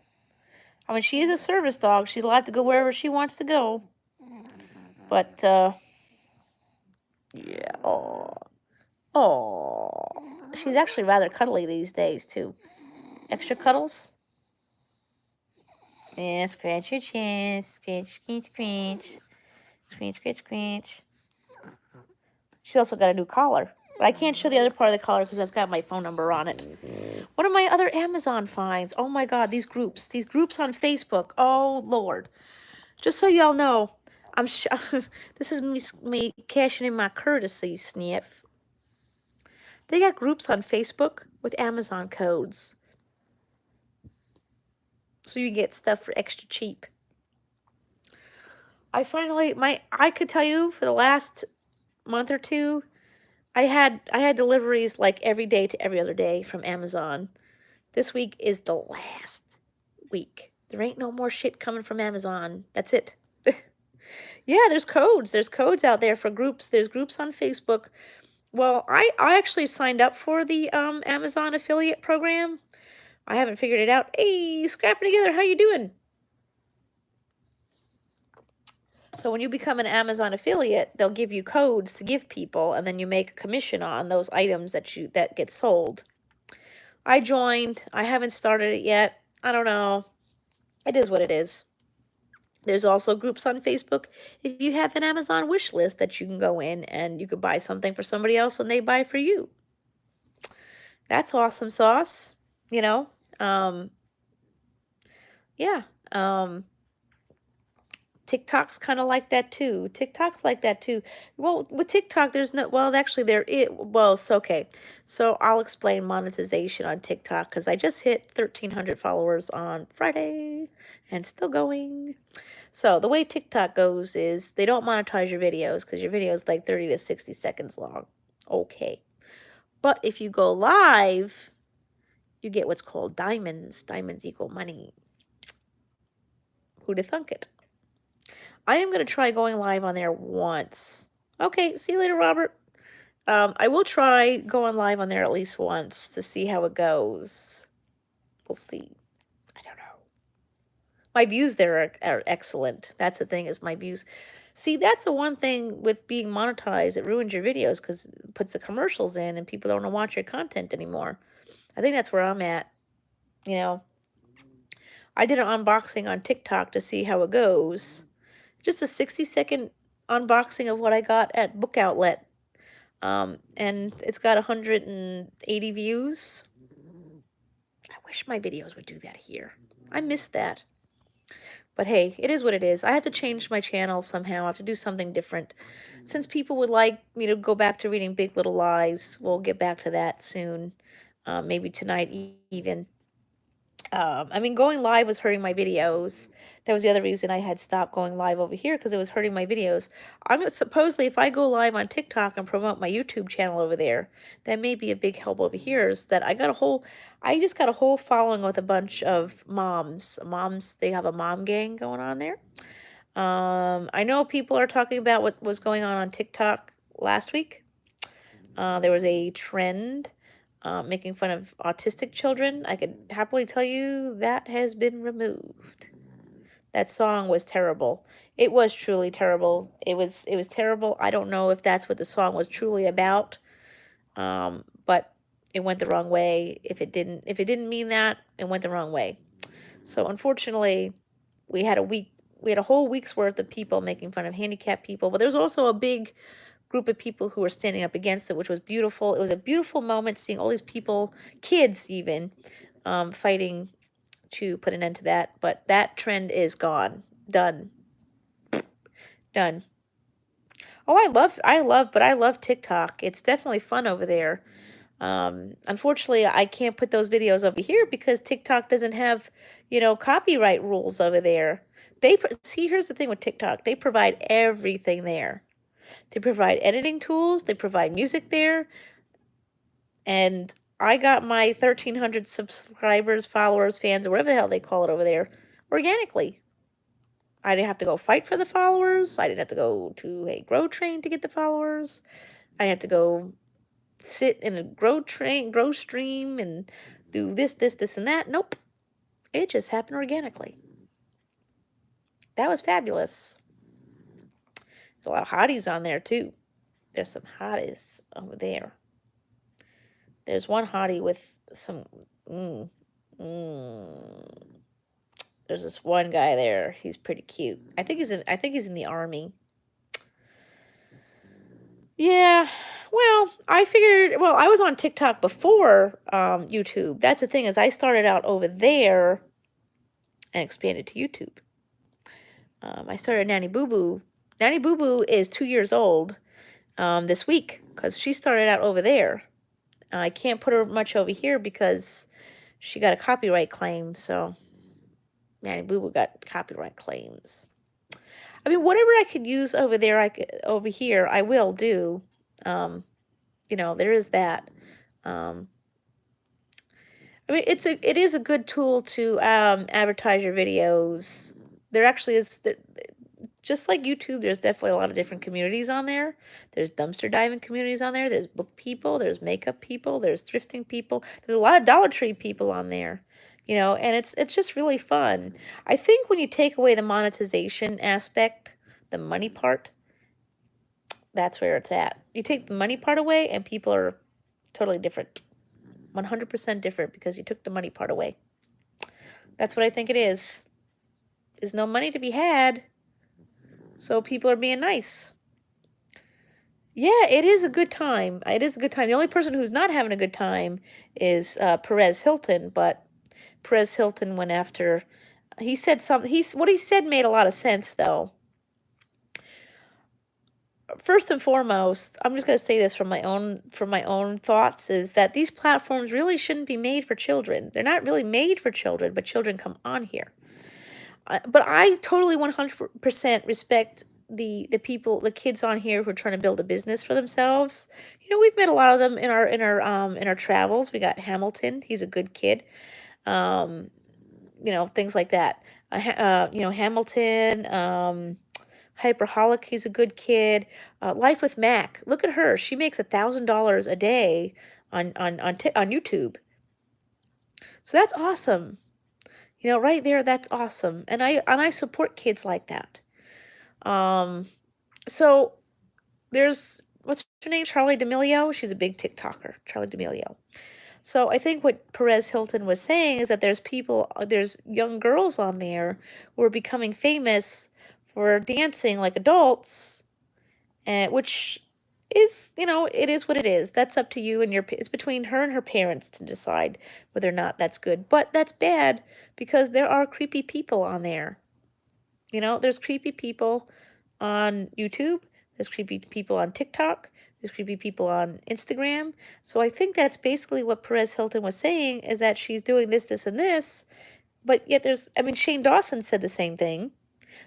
Speaker 1: I mean, she is a service dog. She's allowed to go wherever she wants to go. But, yeah. Oh. She's actually rather cuddly these days, too. Extra cuddles? Yeah, scratch your chin. Scratch, scratch, scratch. Scratch, scratch, scratch. She's also got a new collar. But I can't show the other part of the collar because that's got my phone number on it. One of my other Amazon finds. Oh my God, these groups on Facebook. Oh Lord. Just so y'all know, this is me cashing in my courtesy sniff. They got groups on Facebook with Amazon codes. So you get stuff for extra cheap. I could tell you for the last month or two, I had deliveries like every day to every other day from Amazon. This week is the last week. There ain't no more shit coming from Amazon. That's it. Yeah, there's codes. There's codes out there for groups. There's groups on Facebook. Well, I actually signed up for the Amazon affiliate program. I haven't figured it out. Hey, scrapping together. How you doing? So when you become an Amazon affiliate, they'll give you codes to give people, and then you make a commission on those items that get sold. I joined. I haven't started it yet. I don't know. It is what it is. There's also groups on Facebook if you have an Amazon wish list that you can go in and you could buy something for somebody else and they buy for you. That's awesome sauce, you know? Um, yeah. Um, TikTok's kind of like that too. TikTok's like that too. Well, with TikTok, there's no, well, actually, so okay. So I'll explain monetization on TikTok because I just hit 1,300 followers on Friday and still going. So the way TikTok goes is they don't monetize your videos because your video is like 30 to 60 seconds long. Okay. But if you go live, you get what's called diamonds. Diamonds equal money. Who'da thunk it? I am going to try going live on there once. Okay, see you later, Robert. I will try going live on there at least once to see how it goes. We'll see. I don't know. My views there are excellent. That's the thing, is my views. See, that's the one thing with being monetized. It ruins your videos because it puts the commercials in and people don't want to watch your content anymore. I think that's where I'm at. You know, I did an unboxing on TikTok to see how it goes. Just a 60-second unboxing of what I got at Book Outlet. And it's got 180 views. I wish my videos would do that here. I miss that. But hey, it is what it is. I have to change my channel somehow. I have to do something different. Since people would like me to go back to reading Big Little Lies, we'll get back to that soon. Maybe tonight even. I mean, going live was hurting my videos. That was the other reason I had stopped going live over here, because it was hurting my videos. I'm gonna, supposedly, if I go live on TikTok and promote my YouTube channel over there, that may be a big help over here. Is that I just got a whole following with a bunch of moms. They have a mom gang going on there. I know people are talking about what was going on TikTok last week. There was a trend making fun of autistic children. I could happily tell you that has been removed. That song was terrible. It was truly terrible. It was terrible. I don't know if that's what the song was truly about. But it went the wrong way. If it didn't mean that, it went the wrong way. So unfortunately, we had a whole week's worth of people making fun of handicapped people, but there was also a big group of people who were standing up against it, which was beautiful. It was a beautiful moment seeing all these people, kids even, fighting to put an end to that. But that trend is gone. Done. Done. Oh, I love TikTok. It's definitely fun over there. Unfortunately, I can't put those videos over here because TikTok doesn't have, copyright rules over there. See, here's the thing with TikTok. They provide everything there. They provide editing tools. They provide music there. And I got my 1,300 subscribers, followers, fans, or whatever the hell they call it over there, organically. I didn't have to go fight for the followers. I didn't have to go to a grow train to get the followers. I didn't have to go sit in a grow stream and do this, and that. Nope. It just happened organically. That was fabulous. There's a lot of hotties on there, too. There's some hotties over there. There's one hottie with some... There's this one guy there. He's pretty cute. I think he's in the army. Yeah. Well, I was on TikTok before YouTube. That's the thing, is I started out over there and expanded to YouTube. I started Nanny Boo Boo. Nanny Boo Boo is 2 years old this week because she started out over there. I can't put her much over here because she got a copyright claim, so Nanny Boo Boo got copyright claims. I mean, whatever I could use over there, over here, I will do. There is that. I mean, it is a good tool to advertise your videos. There actually is, just like YouTube, there's definitely a lot of different communities on there. There's dumpster diving communities on there. There's book people. There's makeup people. There's thrifting people. There's a lot of Dollar Tree people on there. And it's just really fun. I think when you take away the monetization aspect, the money part, that's where it's at. You take the money part away and people are totally different. 100% different because you took the money part away. That's what I think it is. There's no money to be had, so people are being nice. Yeah, it is a good time. It is a good time. The only person who's not having a good time is Perez Hilton, but Perez Hilton went after. He said something. What he said made a lot of sense, though. First and foremost, I'm just going to say this from my own thoughts, is that these platforms really shouldn't be made for children. They're not really made for children, but children come on here. But I totally 100% respect the people, the kids on here who are trying to build a business for themselves. We've met a lot of them in our travels. We got Hamilton. He's a good kid. Um, things like that. Hamilton. Hyperholic, he's a good kid. Life with Mac, look at her. She makes $1,000 a day on YouTube. So that's awesome. Right there, that's awesome. And I support kids like that. So there's, what's her name? Charli D'Amelio. She's a big TikToker, Charli D'Amelio. So I think what Perez Hilton was saying is that there's young girls on there who are becoming famous for dancing like adults, which is, it is what it is. That's up to you and it's between her and her parents to decide whether or not that's good. But that's bad because there are creepy people on there. There's creepy people on YouTube, there's creepy people on TikTok, there's creepy people on Instagram. So I think that's basically what Perez Hilton was saying, is that she's doing this, this, and this. But yet Shane Dawson said the same thing.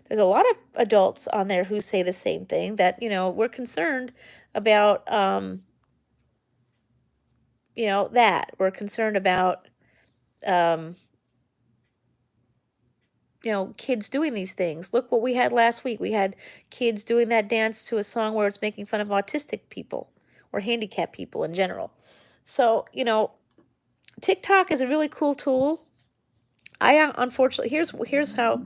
Speaker 1: There's a lot of adults on there who say the same thing, that, we're concerned about, that. We're concerned about, kids doing these things. Look what we had last week. We had kids doing that dance to a song where it's making fun of autistic people or handicapped people in general. So, TikTok is a really cool tool. I unfortunately, here's how,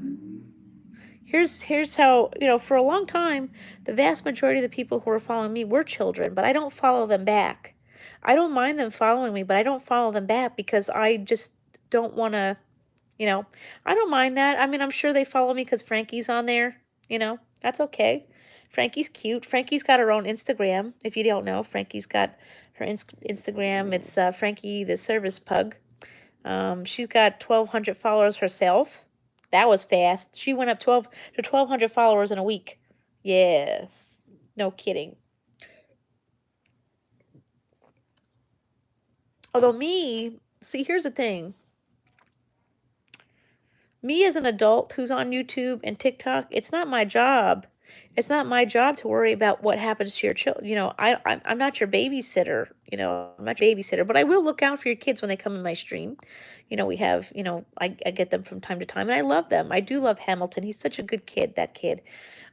Speaker 1: for a long time, the vast majority of the people who were following me were children, but I don't follow them back. I don't mind them following me, but I don't follow them back because I just don't want to, I don't mind that. I'm sure they follow me because Frankie's on there, that's okay. Frankie's cute. Frankie's got her own Instagram. If you don't know, Frankie's got her Instagram. It's Frankie the Service Pug. She's got 1,200 followers herself. That was fast. She went up 1,200 followers in a week. Yes. No kidding. Although here's the thing. Me as an adult who's on YouTube and TikTok, it's not my job. It's not my job to worry about what happens to your children. I'm not your babysitter. I'm not your babysitter, but I will look out for your kids when they come in my stream. We have, I get them from time to time, and I love them. I do love Hamilton. He's such a good kid, that kid.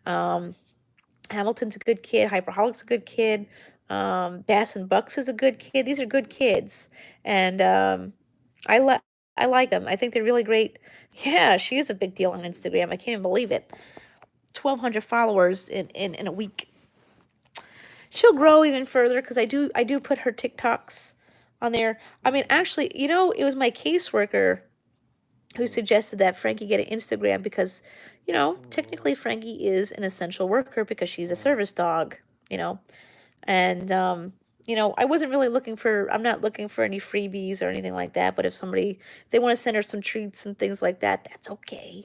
Speaker 1: Hamilton's a good kid. Hyperholic's a good kid. Bass and Bucks is a good kid. These are good kids. And I like them. I think they're really great. Yeah, she is a big deal on Instagram. I can't even believe it. 1,200 followers in a week. She'll grow even further because I do put her TikToks on there. Actually, it was my caseworker who suggested that Frankie get an Instagram because, technically Frankie is an essential worker because she's a service dog, and I wasn't really I'm not looking for any freebies or anything like that, but if they want to send her some treats and things like that, that's okay.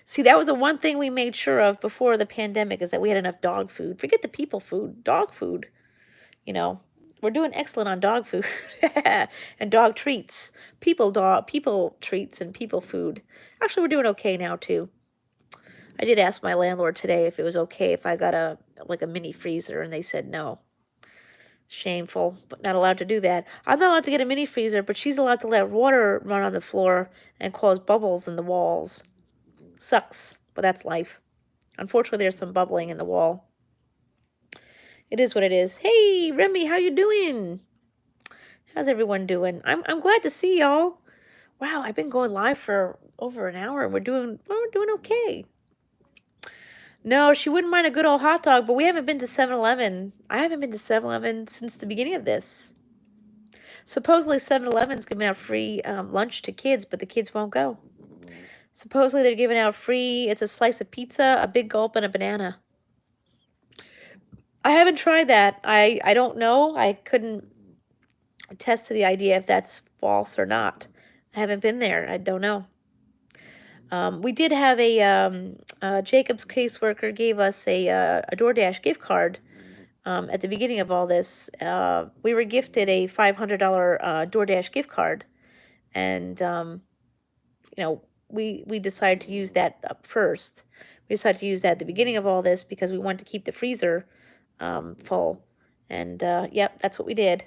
Speaker 1: See, that was the one thing we made sure of before the pandemic, is that we had enough dog food. Forget the people food, dog food. We're doing excellent on dog food and dog treats, people treats and people food. Actually, we're doing okay now too. I did ask my landlord today if it was okay if I got a mini freezer, and they said no. Shameful, but not allowed to do that. I'm not allowed to get a mini freezer, but she's allowed to let water run on the floor and cause bubbles in the walls. Sucks, but that's life. Unfortunately, there's some bubbling in the wall. It is what it is. Hey, Remy, how you doing? How's everyone doing? I'm glad to see y'all. Wow, I've been going live for over an hour, and we're doing okay. No, she wouldn't mind a good old hot dog, but we haven't been to 7-Eleven. I haven't been to 7-Eleven since the beginning of this. Supposedly 7-Eleven's giving out free lunch to kids, but the kids won't go. Supposedly they're giving out free. It's a slice of pizza, a big gulp, and a banana. I haven't tried that. I don't know. I couldn't attest to the idea if that's false or not. I haven't been there. I don't know. We did have Jacob's caseworker gave us a DoorDash gift card at the beginning of all this. We were gifted a $500 DoorDash gift card, and we decided to use that up first. We decided to use that at the beginning of all this because we wanted to keep the freezer full, and yep, that's what we did.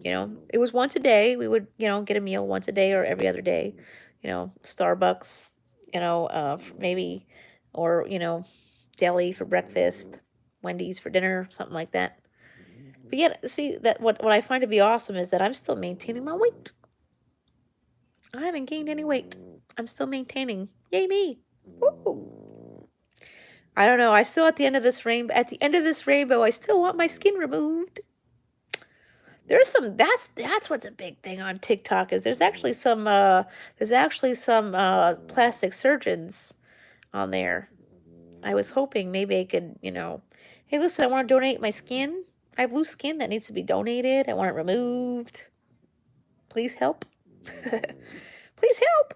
Speaker 1: It was once a day. We would get a meal once a day or every other day. Starbucks, maybe, or deli for breakfast, Wendy's for dinner, something like that. But yet, see that what I find to be awesome is that I'm still maintaining my weight. I haven't gained any weight. I'm still maintaining. Yay me! Woo! I don't know. I still at the end of this rainbow. At the end of this rainbow, I still want my skin removed. There's some. That's what's a big thing on TikTok is there's actually some plastic surgeons on there. I was hoping maybe I could hey, listen, I want to donate my skin. I have loose skin that needs to be donated. I want it removed. Please help. Please help.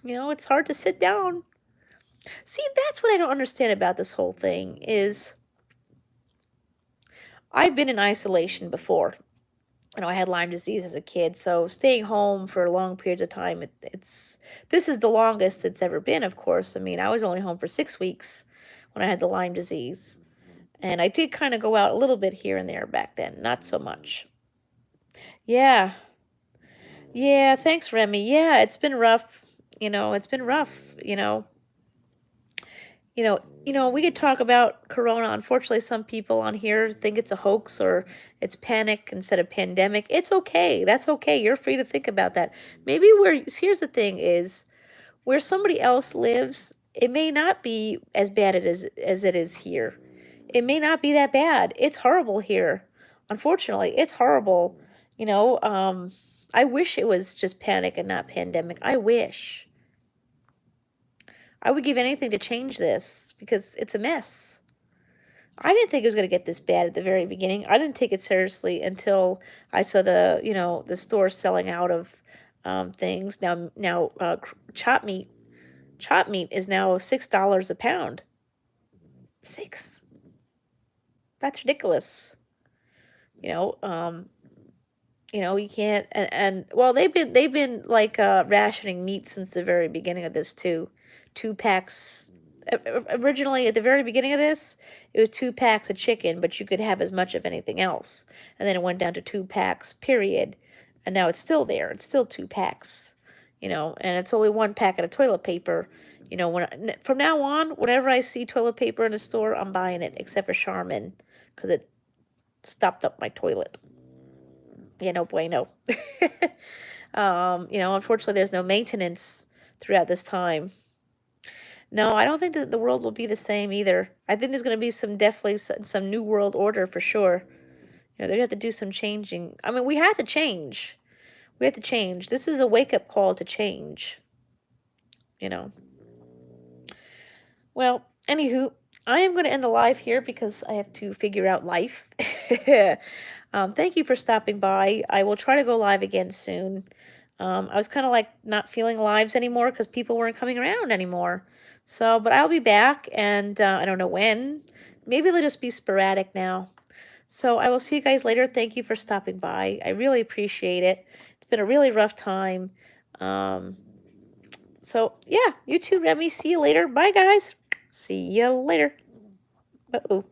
Speaker 1: It's hard to sit down. See, that's what I don't understand about this whole thing is I've been in isolation before. I had Lyme disease as a kid, so staying home for long periods of time, this is the longest it's ever been, of course. I mean, I was only home for 6 weeks when I had the Lyme disease. And I did kind of go out a little bit here and there back then, not so much. Yeah. Yeah, thanks, Remy. Yeah, it's been rough. It's been rough. We could talk about Corona. Unfortunately, some people on here think it's a hoax or it's panic instead of pandemic. It's okay. That's okay. You're free to think about that. Maybe here's the thing is where somebody else lives, it may not be as bad as it is here. It may not be that bad. It's horrible here. Unfortunately, it's horrible. I wish it was just panic and not pandemic. I wish. I would give anything to change this because it's a mess. I didn't think it was going to get this bad at the very beginning. I didn't take it seriously until I saw the store selling out of things. Now, chop meat is now $6 a pound. 6. That's ridiculous. You can't, well, they've been like rationing meat since the very beginning of this too. 2 packs. Originally, at the very beginning of this, it was 2 packs of chicken, but you could have as much of anything else. And then it went down to 2 packs, period. And now it's still there. It's still 2 packs, and it's only 1 packet of toilet paper. From now on, whenever I see toilet paper in a store, I'm buying it, except for Charmin, because it stopped up my toilet. No bueno. Unfortunately, there's no maintenance throughout this time. No, I don't think that the world will be the same either. I think there's going to be definitely some new world order for sure. They're going to have to do some changing. I mean, we have to change. We have to change. This is a wake-up call to change. Well, anywho, I am going to end the live here because I have to figure out life. Thank you for stopping by. I will try to go live again soon. I was kind of like not feeling lives anymore because people weren't coming around anymore. So, but I'll be back, and I don't know when. Maybe it'll just be sporadic now. So I will see you guys later. Thank you for stopping by. I really appreciate it. It's been a really rough time. So, yeah, you too, Remy. See you later. Bye, guys. See you later. Uh-oh.